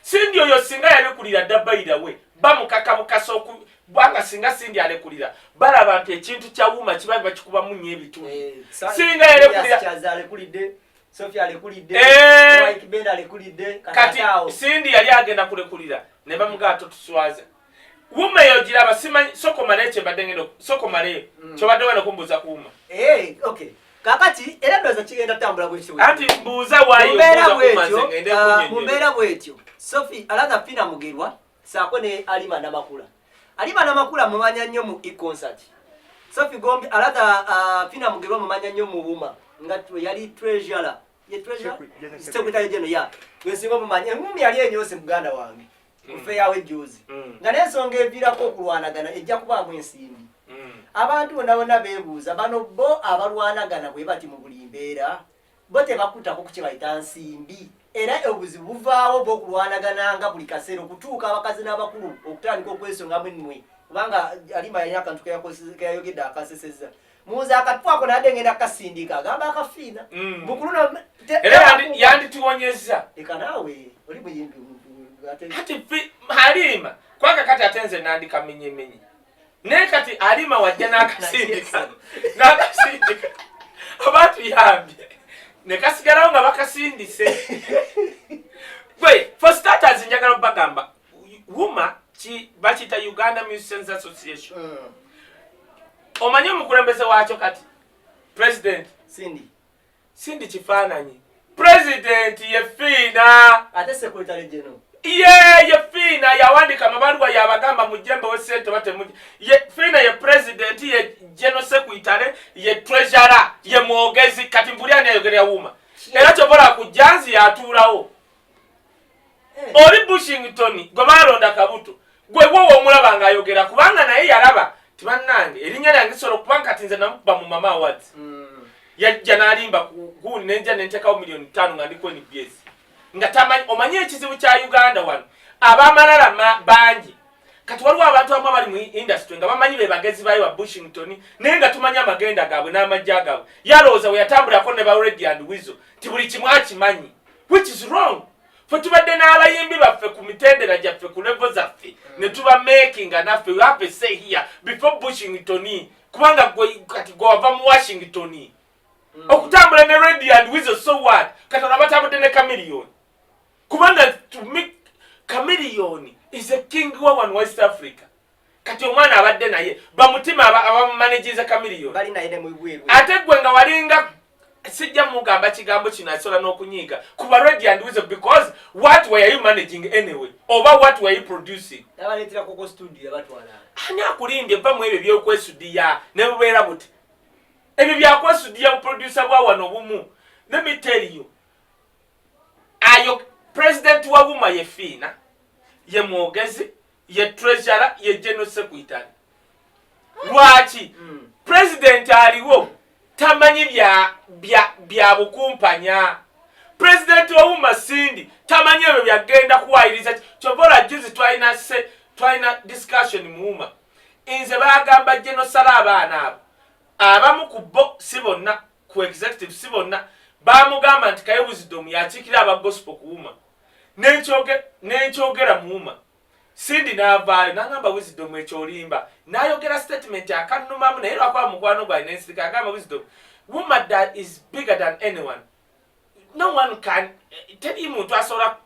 Sindi oyo singa yalekulira dabbayira we bamukaka bukasoku bwanga singa Sindi alekulira balaba nti ekintu kya Wuma kiba bakikuba munye ebitundu singa yalekulira Sophie alekulidde Waikibenda alekulidde kati Sindi yali agenda kulekulira ne bamugato tuswaza Wuma yogira basimanyi soko maleche badengendo soko male chobadde wana kumbuza kuuma okay kakati era ndoza kigenda tambula bwekyo ati mbuza wayo mumbera bwetyo Sophie alaga Fina Mugerwa sako ne Alima Namakula mumanya nnyo mu e-concert Sophie Gombya alaga Fina Mugerwa mumanya nnyo mu Wuma ngatu yali treasurer secretary general ya wesingo mumanya ngumi yali enyose muganda wange kufe yawe juzi nga nensonga evirako okulwanagana ejja kubaamu ensimbi abantu bonna beebuuza bano bo abalwanagana bwe bati mu buli mbeera bo tebakutako ku kibayita nsimbi era obuzibu buvaawo bw'okulwanagana nga buli kaseera okutuuka abakazi n'abakulu okutandika okwesongamu ennwe kubanga Alima yalina akantu keyayogedde akasesezza muza akatwako nadde ngenda kasindika agamba akafiina bukuluna era yandituwonyezza eka naawe oli muyimbi ati Halima kwaka kati atenze nandika menyemenye ne kati Halima wajja n'akasindika abantu yambye ne kasigalawo nga bakasindise gwe for starters njagala bagamba Wuma bakita Uganda Musicians Association omanyi omukulembeze wakyo kati president Sindi kifaananyi president ye Fina ate secretary general ye Fina yawandika amabaluwa yabagamba mujembe we sente batemuje ye Fina ye president ye general secretary ye treasurer ye mwogezi kati mbulyani ayogerera Wuma era kyobola kujanzi yatuulawo oli Bushington gwe balonda kabuto gwe wowe omulaba ng'ayogera kubanga naye yalaba tibannange erinnya lyange solo kubanga kati nze namukuba mu Mama Awards yajja n'alimba guuni nenja nentekawo $5,000,000 nga ndiko NBS nga tamanyi omanyi ekizibu kya Uganda wano abamalala bangi kati waliwo abantu abamu abali mu industry nga bamanyi be bagezi bayo wa Bushington naye nga tumanya amagenda gaabwe n'amajja gaabwe yalowooza we yatambulako ne ba Red and Weasel ti buli kimu akimanyi which is wrong fwe tubadde n'abayimbi baffe ku mitendera gyaffe ku level zaffe ne tuba making naffe we have a say here before Bushington kubanga kati gwe wava mu Washington okutambula ne Red and Weasel so what kati nabatambudde ne Chameleone kubanga to me Chameleone is a king wa one West Africa kati omwana abadde naye bamutima abamanagiza Chameleone bali naye ne mubweru ate gwe nga walinga sijja mugamba kigambo kino asola n'okunyiga kuba Red and Weasel because what were you managing anyway oba what were you producing abaletera koko studio abatwala ani akulimbye va mu ebyo by'okwesudiya ne bubeera buti ebyo byakwesudiya producer bwa wano bumu let me tell you ayo president wa Wuma ye Fina ye mwogezi ye treasurer ye general secretary lwaki president aliwo tamanyi bya bukumpanya president wa Wuma Sindi tamanyi ebyo byagenda kuwayiriza kyobola juzi twalina discussion mu Wuma inze bagamba general sala abaana abamu ku bo si bonna ku executive si bonna bamugamba nti kaye wisdom yakikira aba gospel ku Wuma nenkyogera mu Wuma Sindi n'avaayo n'agamba Wisdom ekyolimba n'ayogera statement akanumamu naye lwakuba mukwano gwa nensirika agamba Wisdom woman that is bigger than anyone. No one can teri muntu asobola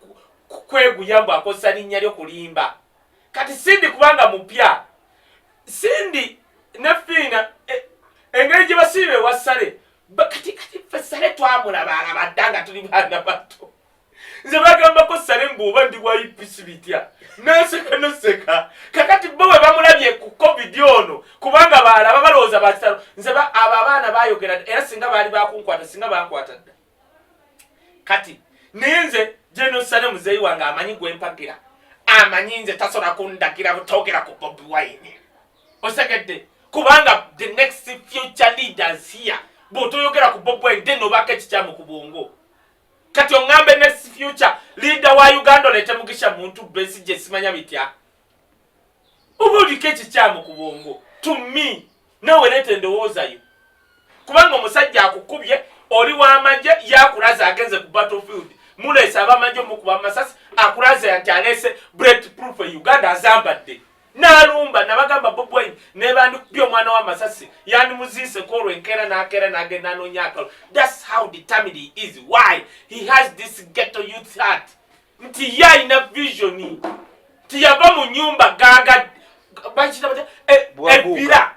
kweguyamba akozesa linnya ly'okulimba. Kati Sindi kubanga mupya Sindi ne Fiina engeri gye basiibe wasale kati ffe Sale twamulaba abaddanga tuli baana bato. Nze bagambako Sale mbuoba ndi wa IPC bitya naseka noseka kakati bo bwe bamulabye ku covid ono kubanga balaba balowooza batalo nze abo abaana bayogera era singa baali bakunkwata singa bankwata dda kati ninze General Sale muzeeyi wange amanyi gwempagira amanyi nze tasobola kundakira butogera ku Bobi Wine osegedde kubanga the next future leaders here bw'otoyogera ku Bobi Wine then obaka ekikyamu ku bwongo kati ongambe next future leader wa Uganda olete Mugisha muntu Besigye simanya bitya obulike ekikyamu ku bwongo to me nawe lete ndowooza yo kubanga omusajja akukubye oli w'amagye yakulaza agenze ku battlefield mulesa abamagye mukuba amasasi akulaza nti alese bulletproof Uganda azambadde n'alumba nabagamba Bobi Wine ne bandikubye omwana w'amasasi yani muziise kolwe nkera n'akera n'agenda anoonya akalo. That's how determined he is. Why? He has this ghetto youth heart. Nti yalina vision nti yava mu nyumba gaga bakita ebira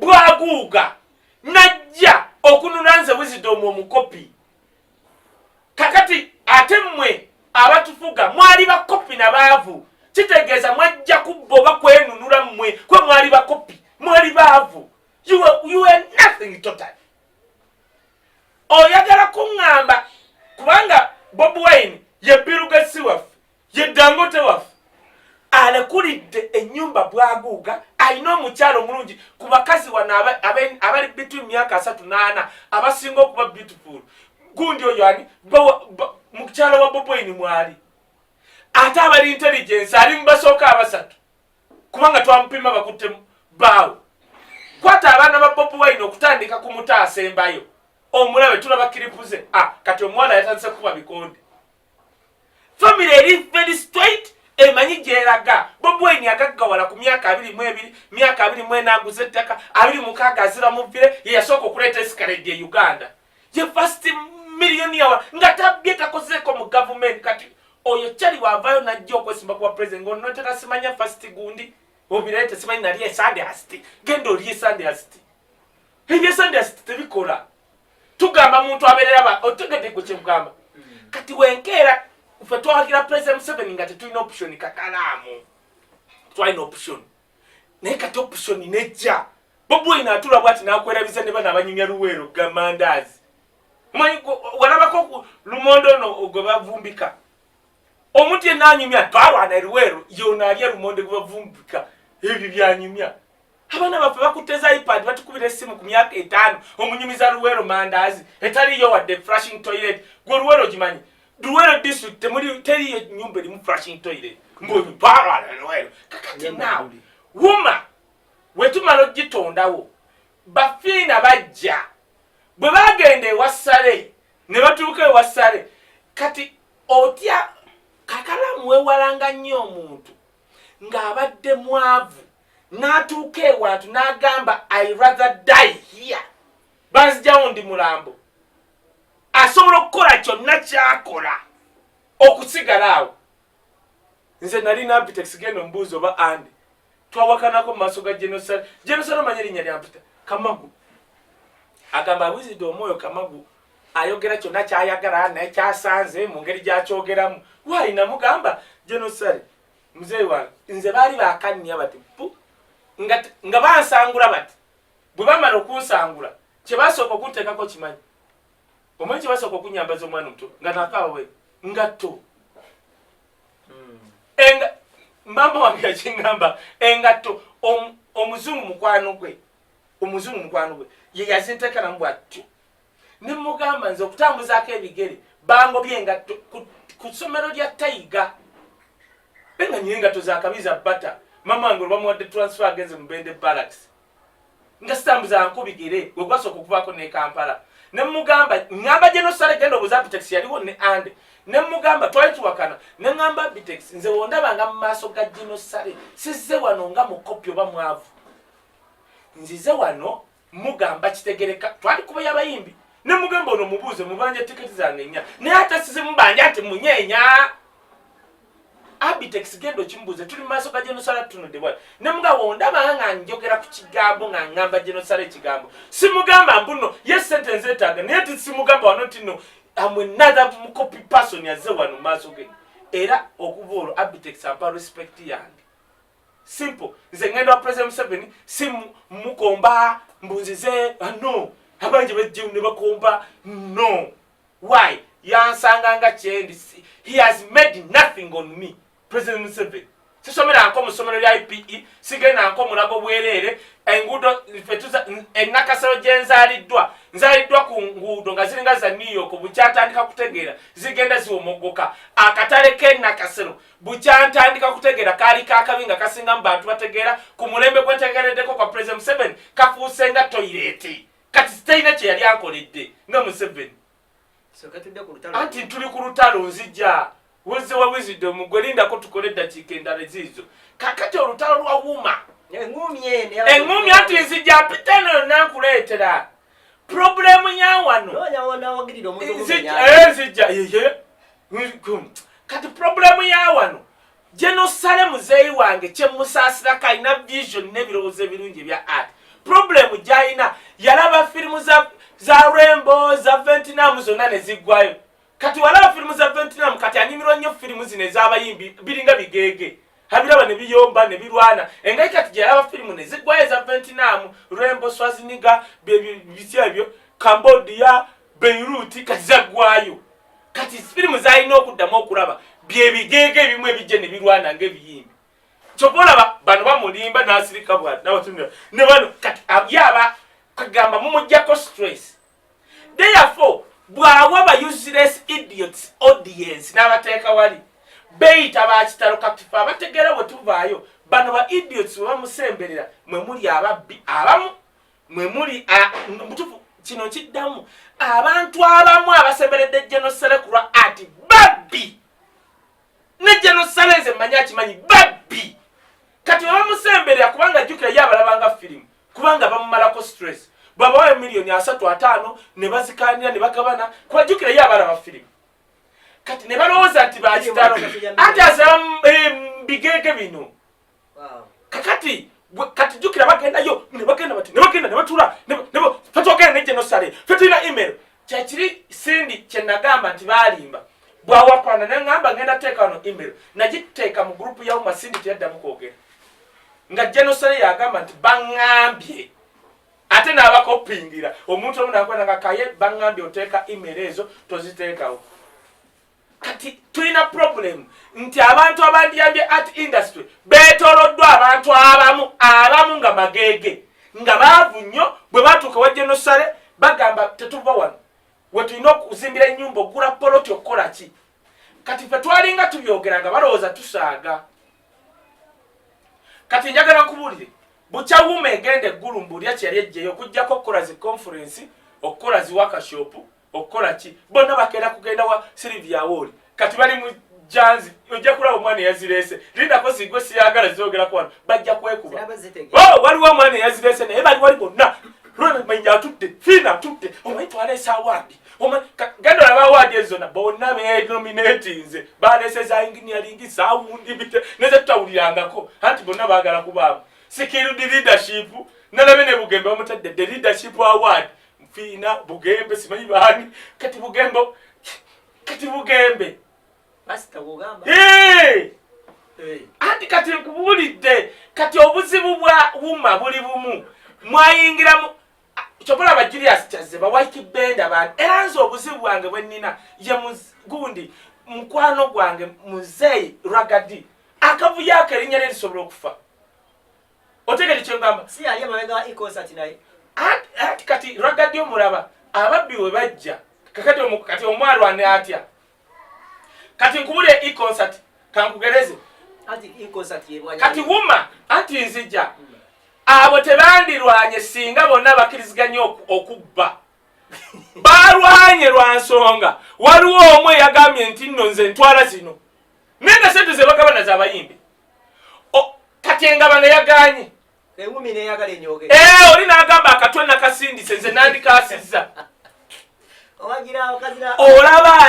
bwaguuga najja okununanze Wisdom omukopi kakati ate mmwe abatufuga mwali bakopi n'abaavu kitegeeza mwajja kubboba kwenunula mmwe kwe mwali bakopi mwali baavu you are nothing total. Oyagala kuŋŋamba kubanga Bobi Wine ye Birugesi waffe ye Dangote waffe alekulidde ennyumba bwaguuga alina omukyalo omulungi ku bakazi wano abali between myaka 3 na 4 abasinga okuba beautiful gundi oyo ani mu kyalo wa Bobi Wine mwali ate abali intelligence ali mbasooka abasatu kubanga twampima bakutte baawo kwata abaana ba Bobi Wine okutandika ku muta asembayo omulabe tulaba kiripuze kati omwana yatandise kuba bikonde family eri very straight emanyi gyeraga Bobi Wine yagaggawala ku myaka 22 myaka 24 aguze ettaka 26 azira mu vile ye yasooka okuleeta escalade e Uganda ye first millionaire nga tabbye takozeko mu government kati oyo chali wavayo najja okwesimba kwa president ngono tena simanya first gundi obirete simanyi nali Sandhurst genda oli Sandhurst ebye Sandhurst tebikola tugamba muntu aberera otegede ku kyemugamba kati wenkeera ufe twagira president 7 nga tetulina option kakalamu twalina option naye kati option nejja Bobi Wine atula bwati nakwerabiza ne bana abanyumya Luweero gamandazi mmanyi walabako Lumondo no gwe bavumbika omuntu yenanyumya twalwana Luweero yona alya Lumondo gwe bavumbika ebi byanyumya abana baffe bakuteza iPad batukubira essimu ku myaka 5 omunyumiza Luweero mandazi etaliyo wadde flushing toilet gwe Luweero gimanyi Luweero district teriyo nyumba erimu flushing toilet mbu twalwana Luweero kakati nawe wuma wetumala ogitondawo bafiina bajja bwe bagenda ewa Sale ne batuuka ewa Sale kati otya kakalamu wewalanga nnyo omuntu ng'abadde mwavu n'atuuka ewantu n'agamba I rather die here banzijawo ndi mulambo asobola okukola kyonna kyakola okusigala awo. Nze nali Nampitex genda omubuuzi oba andi twawakanako mu maaso ga Genocide omanyi erinnya lya Mpita Kamagu agamba Wisdom oyo Kamagu ayogera kyonna kyayagala naye kyasanze mu ngeri gyakyogeramu wayi namugamba Genocide muzeeyi wange nze baali bakannya bati nga bansangula bati bwe bamala okunsangula kye basooka okunteekako kimanyi omanyi kye basooka okunyambaza omwana omuto nga nakaaba we ngatto mama wange yakingamba engatto omuzungu mukwano gwe ye yazinteeka namu bwatyo ne mugamba nze okutambuzaako ebigere bangobye engatto ku ssomero lya Tayiga benga nyine engatto za kabiza bata mama wange bamuwadde transfer agenze mu Bende Barracks nga sitambuza nkubigere we gwasooka okuvaako ne Kampala ne mugamba ngamba Genocide genda obuza Nampitex yaliwo ne ande ne mugamba twali tuwakana ne ngamba Bitex nze wondabanga mu maaso ga Gino Sale sizze wano nga mukopi oba mwavu nzize wano mugamba kitegereka twali kuba yabayimbi ne mugamba ono mubuuze mubanja tiketi zange nnya naye ate size mubanja ati munyeenya Bitex gendo kimbuze tuli maaso ga Gino Sale tunudde bwa ne mugamba wondabanga njogera ku kigambo nga ngamba Gino Sale kigambo simugamba mbuno yes sentence etaga naye ati simugamba wano tino amwe another copy person yaze wano maaso ge era okuvolo Bitex ampa respect yange simple nze ngenda President Museveni simu mukomba mbunzize no abanje bejje ne bakomba no why yansanga nga chendi he has made nothing on me President Museveni sisomera nko musomero lya IPE sigena nko mulago bwerere engudo fetuza enakasero nzaliddwa ku ngudo nga ziringa za New York bukyatandika kutegeera zigenda ziwomogoka akatale k'enakasero bukyatandika kutegeera kali kakabinga kasinga mu bantu bategeera ku mulembe gwentegereddeko kwa President Museveni kafuuse nga toilet kati sitayina kye yali akoledde nga Museveni anti tuli ku lutalo nzija weze wa wisdom gwelinda ko tukole dakiika endala zizo kakati olutalo lwa wuma engumi ati nzija pitano nankuleetera problemu ya wano nzija yeye kati problemu ya wano Gino Sale muzeyi wange kyemusaasira kalina vision n'ebirowoozo ebirungi bya art problemu gyalina yalaba firimu za Rainbow za Vietnam zonna ne ziggwayo kati walaba firimu za Vietnam kati anyumirwa nnyo firimu zino ez'abayimbi biringa bigege habiraba ne biyomba ne birwana engai kati gyalaba firimu ne ziggwayo za Vietnam Rainbow Swaziniga bisya ebyo Cambodia Beirut kati zaggwayo kati firimu zalina okuddamu okulaba byebigege ebimu ebijje ne birwana ng'ebiyimbi kyobola bano bamulimba n'asirika bwati n'abatumira ne bano kati yaba kagamba mumujjako stress therefore bwawa ba useless idiots audience n'abateeka wali beyita bakitalo katifa abategeera bwe tuvaayo bano ba idiots bamusemberera mwe muli ababbi abamu mwe muli mutufu kino kiddamu abantu abamu abasemberedde Gino Sale kulwa ati babbi ne Gino Sale nze mmanyi akimanyi babbi kati bamusemberera kubanga jjukira yabalabanga firimu kubanga bamumalako stress bwabawayo miliyoni 3-5 ne bazikaanira ne bagabana kuba jjukira yabalaba firimu kati ne balowooza nti bakitalo ate asaba bigege bino kakati kati jjukira bagendayo ne bagenda ne batula fatwagenda ne Gino Sale fetulina email kyekiri sindi kyenagamba nti balimba bwawakwana ne ngamba ngenda teeka wano email nagiteeka mu gurupu yawo masindi teyaddamu kwogera nga Gino Sale yagamba nti baŋŋambye ate n'abakopingira omuntu omu nakwenda nga kaye baŋŋambye oteeka email ezo toziteekawo kati tulina problem nti abantu abandiyambye art industry beetoloddwa abantu abamu nga magege nga baavu nnyo bwe batuuka wa Gino Sale bagamba tetuva wano we tulina okuzimbira ennyumba ogula poloti okukola ki kati fe twalinga tubyogera nga balowooza tusaaga kati njagala nkubuulire bukya wuma egenda eggulu mbuulya kyeyali ejjeyo okuggyako okukola zi conference okukola zi workshop okukola ki bonna bakeera kugenda wa Sylvia Woli kati bali mu janzi ojja kulaba omwana eyazireese lindako zigwe siyagala zogerako wano bajja kwekuba waliwo omwana eyazireese naye bali wali bonna manya atudde fiina atudde omanyi twaleesa awaadi genda olaba awaadi ezo zonna bonna benominatinze baleese za engineering sawundi bite neze tutawulirangako anti bonna baagala kubaamu security leadership nalabe ne Bugembe bamutadde the leadership award fiina Bugembe simanyi baani kati Bugembe Pastor Bugamba anti kati nkubulidde kati obuzibu bwa wuma buli bumu mwayingira kyobola ba Julius Kyazze ba White Band abantu era nze obuzibu bwange bwe nnina ye gundi mukwano gwange Muzeeyi Ragadi akavuyo ako erinnya lye lisobola okufa otegere kyengamba si ali amabega e-concert naye anti kati Ragadi omulaba ababbi we bajja kati omwalwane atya kati nkubule e-concert kankugereze anti e-concert yebwanya kati wuma anti nzija abo tebandirwanye singa bonna bakkiriziganya okubba balwanye lwa nsonga waliwo omwe yagambye nti nno nze ntwala zino nenga sente ze bagabana z'abayimbi kati engabana yaganye oli n'agamba akatwe nakasindise nze nandikasizza olaba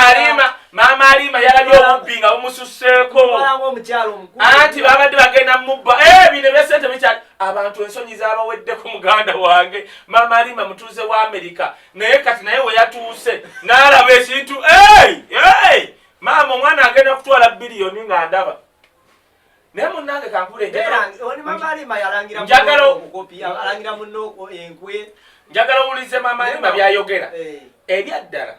alima mama alima yalabye obubbi nga bumususseeko anti babadde bagenda mubba bino byesente bikyali abantu ensonyi z'abaweddeko muganda wange mama alima mutuuze wa Amerika naye kati naye we yatuuse n'alaba ekintu maama omwana agenda kutwala biliyoni nga ndaba naye munnange kankule njagala owulize mama alima byayogera ebyaddala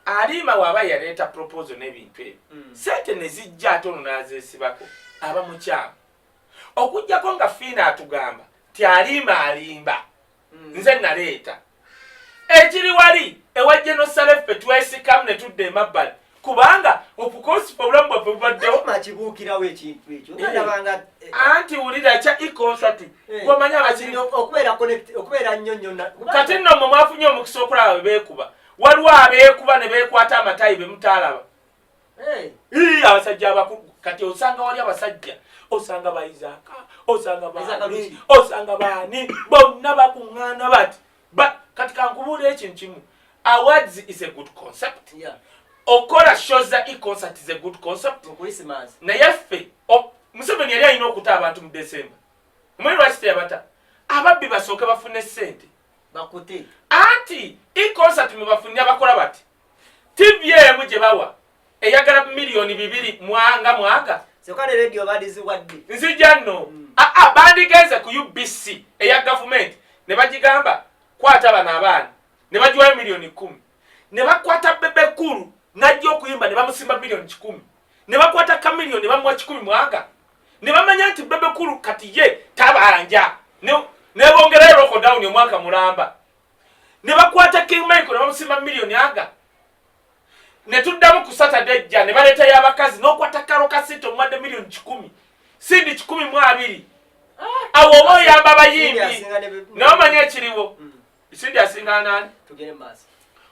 alima waaba yaleeta proposal n'ebintu ebyo sente ne zijja ate ono n'azeesibako aba mukyamu okujjako nga fiina atugamba ti alima alimba nze naleeta ekiri wali ewa General ffe twesikamu ne tudda emabbali kubanga obukosi obulamu bwaffe bubaddewo anti wulira ekya e-concert gwomanya kati nno mwe mwafunye omukisa okulaba bwe beekuba waliwo abeekuba ne beekwata amatayi be mutaalaba abasajja abakulu kati osanga wali abasajja osanga bayizaaka osanga baani bonna bakuŋŋaana bati kati kankubuulira ekintu kimu awards is a good concept okola shows za e-concert is a good concept naye ffe Museveni yali alina okuta abantu mu December omwezi lwaki teyabata ababbi basooke bafune ssente bakute anti e-concert mwe bafunira bakola bati TV emu gye bawa eyagala miliyoni 2 mwanga sekane radio badiziwadde nzija nno bandigenze ku UBC eya government ne bagigamba kwata bana abaana ne bajiwa miliyoni 10 ne bakwata bebe kuru najja okuyimba ne bamusimba miliyoni 10 ne bakwata kamiliyoni bamuwa 10 mwanga ne bamanya nti bebe kuru kati ye tabanja ne bongera roko down omwaka mulamba ne bakwata King Michael ne bamusimba miliyoni aga ne tuddamu ku Saturday jja ne baleta y'abakazi n'okwata karo kasito mwade miliyoni 10 sindi 12 awo oyamba bayimbi n'omanya ekiriwo sindi asinga nani tugene maso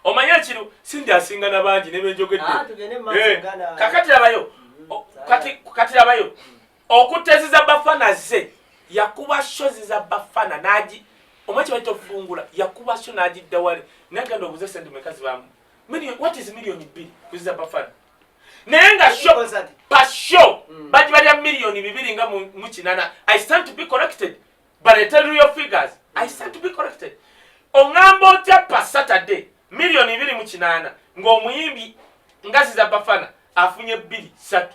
omanya ekiriwo sindi asinga nabangi ne benjogedde kakati labayo kati labayo okutezeza bafana ze yakuba shozi za bafana naji omwachi baito fungula yakuba sho naji dawale naganda obuze sente mekazi bamu what is million 2 kuziza bafana nenga show pa show baji bali ya milioni 2 nga muchinana. I stand to be corrected but I tell you your figures I stand to be corrected ongambo tya pa Saturday milioni 2 muchinana ngo muyimbi ngazi za bafana afunye 2-3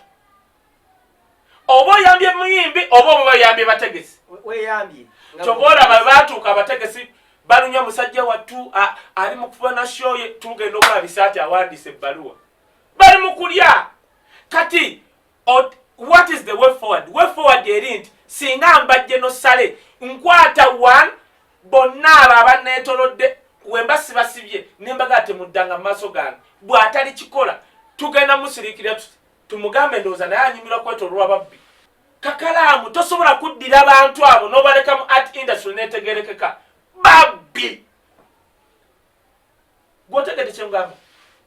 obo yambye muyimbi obo yambye bategesi we yambye chobola babatuka abategesi balunya musajja watu ali mukufana show ye tugenda okola research awandise balua bali mukulya kati what is the way forward erint singa mbajje no sale nkwata 1 bonna abanetolodde wemba sibasibye nembaga ate muddanga maso gange bwatali kikola tugenda musirikira tumugambe ndoza naye anyumira kwetolwa babbi kakalamu tosobola kuddira abantu abo nobaleka mu art industry netegerekeka babbi gwotegedde kyengamba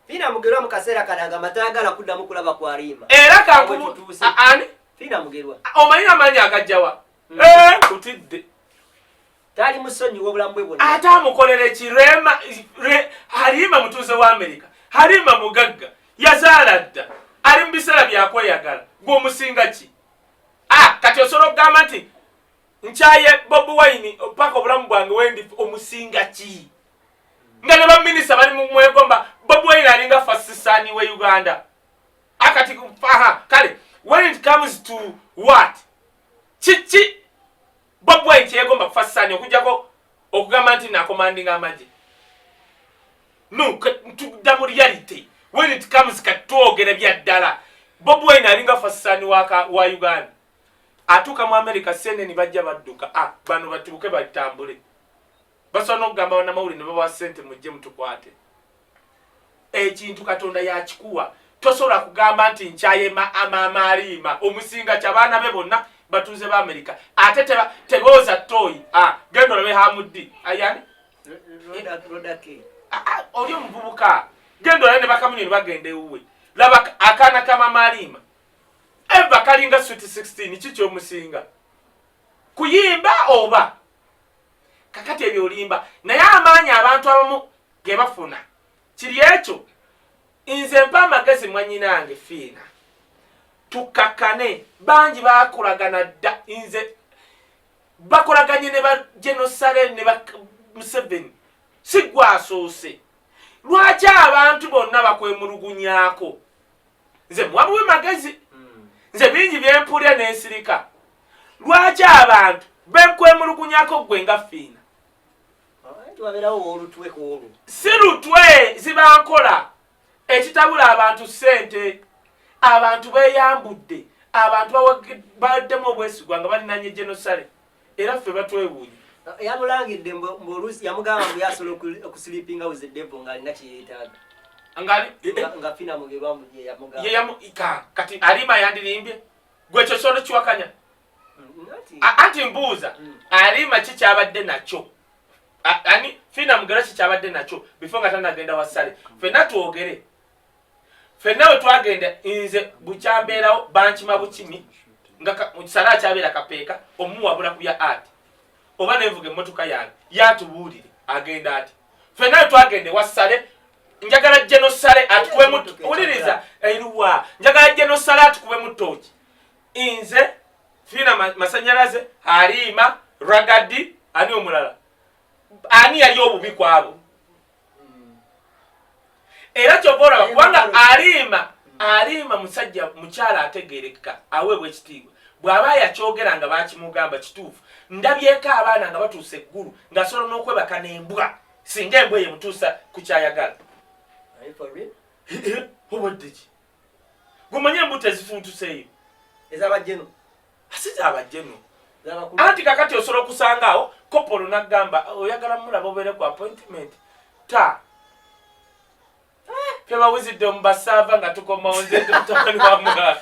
Fina mugerwa mu kaseera kadaga matagala kuddamu kulaba kwa Alima era kankubu ani Fina mugerwa omanya amanya agajjawa kutidde tali musonyi w'obulamu bwe bwonna ata mukolere kirema Alima mutuuze wa Amerika Alima mugagga yazaala dda ali mu biseera byakweyagala gw'omusinga ki kati osobola okugamba nti nkyaye Bobi Wine paka obulamu bwange wendi omusinga ki nga ne baminisa bali mu mwegomba Bobi Wine alinga fasisani we Uganda akati kufaha kale when it comes to what chichi Bobi Wine kyegomba fasisani okujjako okugamba nti nakomandinga amaje no tudda mu reality when it comes katwogera byaddala Bobi Wine alinga fasisani wa Uganda atuka mu America seneni bajja badduka bano batuuke batambule basono kugamba wana mawuli ne bawa sente mujje mutukwate ekintu Katonda yakikuwa tosobola kugamba nti nkyaye Alima omusinga ky'abaana be bonna batuze ba America ate teboza toy gendo labe hamudi ayani rodake oli omuvubuka gendo labe bakamunini bagende uwe laba akana kama malima eva kalinga sweet 16 chicho musinga kuyimba oba kakati ebyolimba naye amaanyi abantu abamu gebafuna kiri ekyo inze mpa amagezi mwanyinange fiina tukakane bangi bakolagana dda inze bakolaganye ne ba Genocide ne ba Museveni sigwasoose lwaki abantu bonna bakwemulugunyako nze mwabuwe magezi nze bingi byempulya n'ensirika lwaki abantu bekwemulugunyako gwe nga fiina si lutwe zibankola ekitabula abantu ssente abantu beyambudde abantu baddemu obwesigwa nga balinanye Genocide era ffe batwebuunya yamulangidde mbolusi yamugamba mbu yasobola okusleepinga with the devil ng'alina kyeyeetaaga nga fiina mugerwa muje yamugamba kati alima yandirimbye gwe ekyo solo kiwakanya anti mbuuza alima kikyabadde nakyo ani fiina mugera kikyabadde nakyo before nga tanagenda wasale ffenna twogere ffenna we twagenda nze bukyambeerawo bankima bukimi nga mukisala akyabeera kapeeka omuwabula ku bya ati oba nenvuga emmotoka yange yatubuulire agenda ati ffenna we twagende wasale njagala Genocide atukube uliriza eriwa njagala Genocide atukube mu tooki nze fiina masanyalaze alima ragadi ani omulala ani yali obubi kwabo era kyobora kubanga alima musajja mukyala ategereka aweebwa ekitiibwa bw'aba yakyogera nga bakimugamba kituufu ndabyeko abaana nga batuusa eggulu ng'asobola n'okwebaka n'embwa singa embwa yemutuusa ku kyayagala obadde ki gumanye embuto ezifuntuseeyo ezabajjeno asizabajjeno anti kakati osobola okusangaawo kopolo nagamba oyagala mulaba obeere ku appointment ffe bawuzidde mu basaava nga tukomawo nze mutabani wa mwana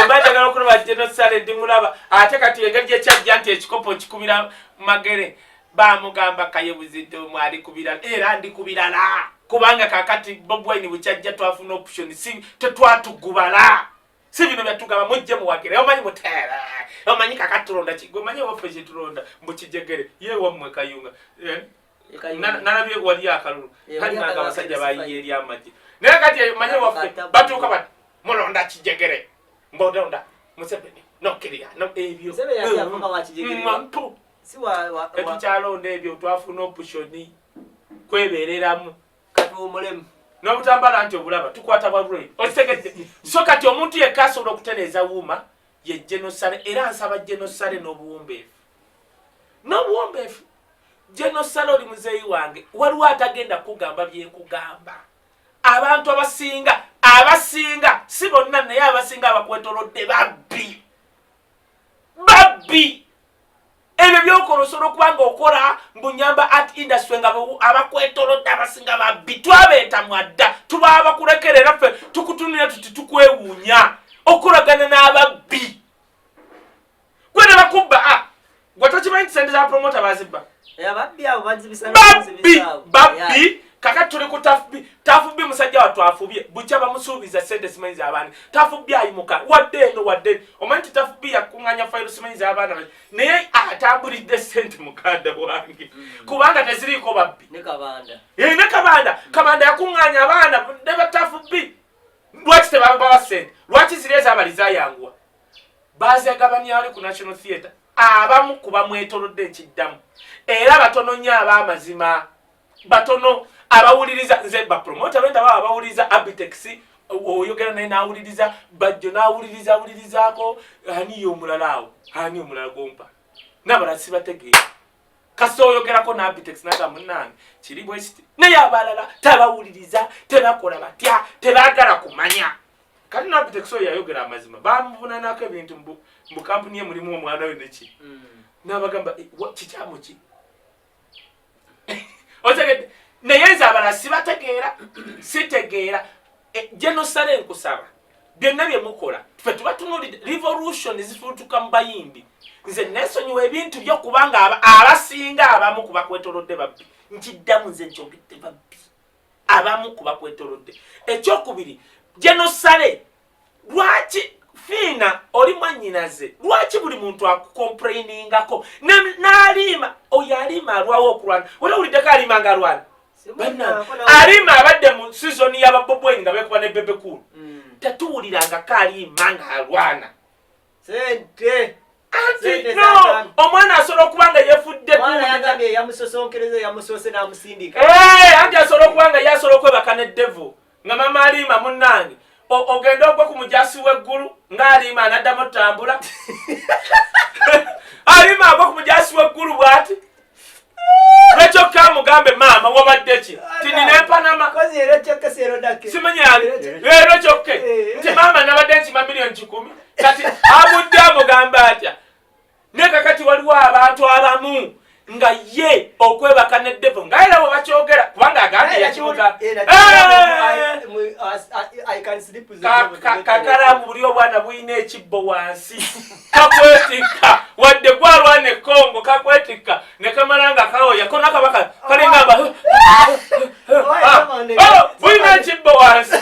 mbajagala okulaba Genocide ndimulaba ate kati engeri gyekyajja nti ekikopo kikubira magere bamugamba kayebuzidde omwali kubira era ndikubirala kubanga kakati Bobi Wine bukyajja twafuna option tetwatugubala si bino byatugamba mujje muwagere omanyi muteera omanyi kakati tulonda kigwe omanyi waffe kyetulonda mbukijegere yewe mmwe kayunga nalabye wali akalulu kati nanga abasajja bayiye eri amagye naye kati omanyi waffe batuuka bati mulonda kijegere mbodonda Museveni nokkirira ebyo etukyalonda ebyo twafuna opushoni kwebereramu katuumulemu n'obutambala nti obulaba tukwata bwalwe okitegedde so kati omuntu yekka asobola okutereeza wuuma ye Genocide era nsaba Genocide n'obuwombeefu Genocide oli muzeeyi wange waliwo atagenda kugamba byekugamba abantu abasinga si bonna naye abasinga abakwetolodde babbi ebyo byokola osobola okuba nga okola mbunyamba art industry nga abakwetolodde abasinga babbi twabeeta mwadda tuba abakulekerera ffe tukutunira tuti tukwewuunya okolagana n'ababbi gwe ne bakubba gwe tokimanyi nti sente za promota bazibba babbi kakati tuli ku tafubbi musajja wa twafubye bukya bamusuubiza sente simanyi z'abaana tafubbi ayimuka wadde omanyi nti tafubbi yakuŋŋanya fayiro simanyi z'abaana naye atambulidde sente mukanda wange kubanga teziriiko babbi ne kabanda yakuŋŋanya abaana ne batafubbi lwaki tebabawa sente lwaki ziri ez'abali zayanguwa baazegabanyali ku National Theatre abamu kuba mwetolodde ekiddamu era batono nnyo ab'amazima batono abawuliriza nze bapromota benda baba abawuliriza Abitex oyogera naye n'awuliriza bajjo n'awulirizaako ani omulala awo ani omulala gompa n'abalala sibategeera kasi oyogerako n'Abitex naga munnange kiri bwekiti naye abalala tabawuliriza tebakola batya tebaagala kumanya kati n'Abitex oyo yayogera amazima bamuvunanako ebintu mu kampuni ye mulimu omwana we neki n'abagamba kikyamu ki otegedde naye nze abalala sibategeera sitegeera Genocide nkusaba byonna bye mukola ffe tuba tunulidde revolution zifuutuka mu bayimbi nze neesonyiwa ebintu by'okubanga abasinga abamu ku bakwetolodde babbi nkiddamu nze nkyogedde babbi abamu ku bakwetolodde ekyokubiri genosale lwaki fiina oli mwannyinaze lwaki buli muntu akukomplainingako n'aliima oyo aliima alwawo okulwana olawuliddeko aliima nga alwana aliima abadde mu sizoni y'ababobweni nga beekuba ne bebekulu tetuwulirangako aliima nga alwana sente anti no omwana asobola okuba nga yefudde anti asobola okuba nga yasobola okwebaka ne devu nga mama aliima munnange ogenda ogwe ku mujasi w'eggulu ng'aliima anaddamu otambula aliima agwe ku mujasi w'eggulu bw'ati lwekyokka mugambe maama wabadde ki tinina empanama simanyi leero kyokke nti maama nabadde nkima miliyoni 10 kati abudde amugambe atya nekakati waliwo abantu abamu nga ye okwebaka ne devo ngaera bwe bakyogera kubanga agambye yakimuga kakalamu buli obwana bulina ekibbo wansi kakwetikka wadde gwalwana ekkongo kakwetikka ne kamala nga kawoya kona kabaka kalengamba bulina ekibbo wansi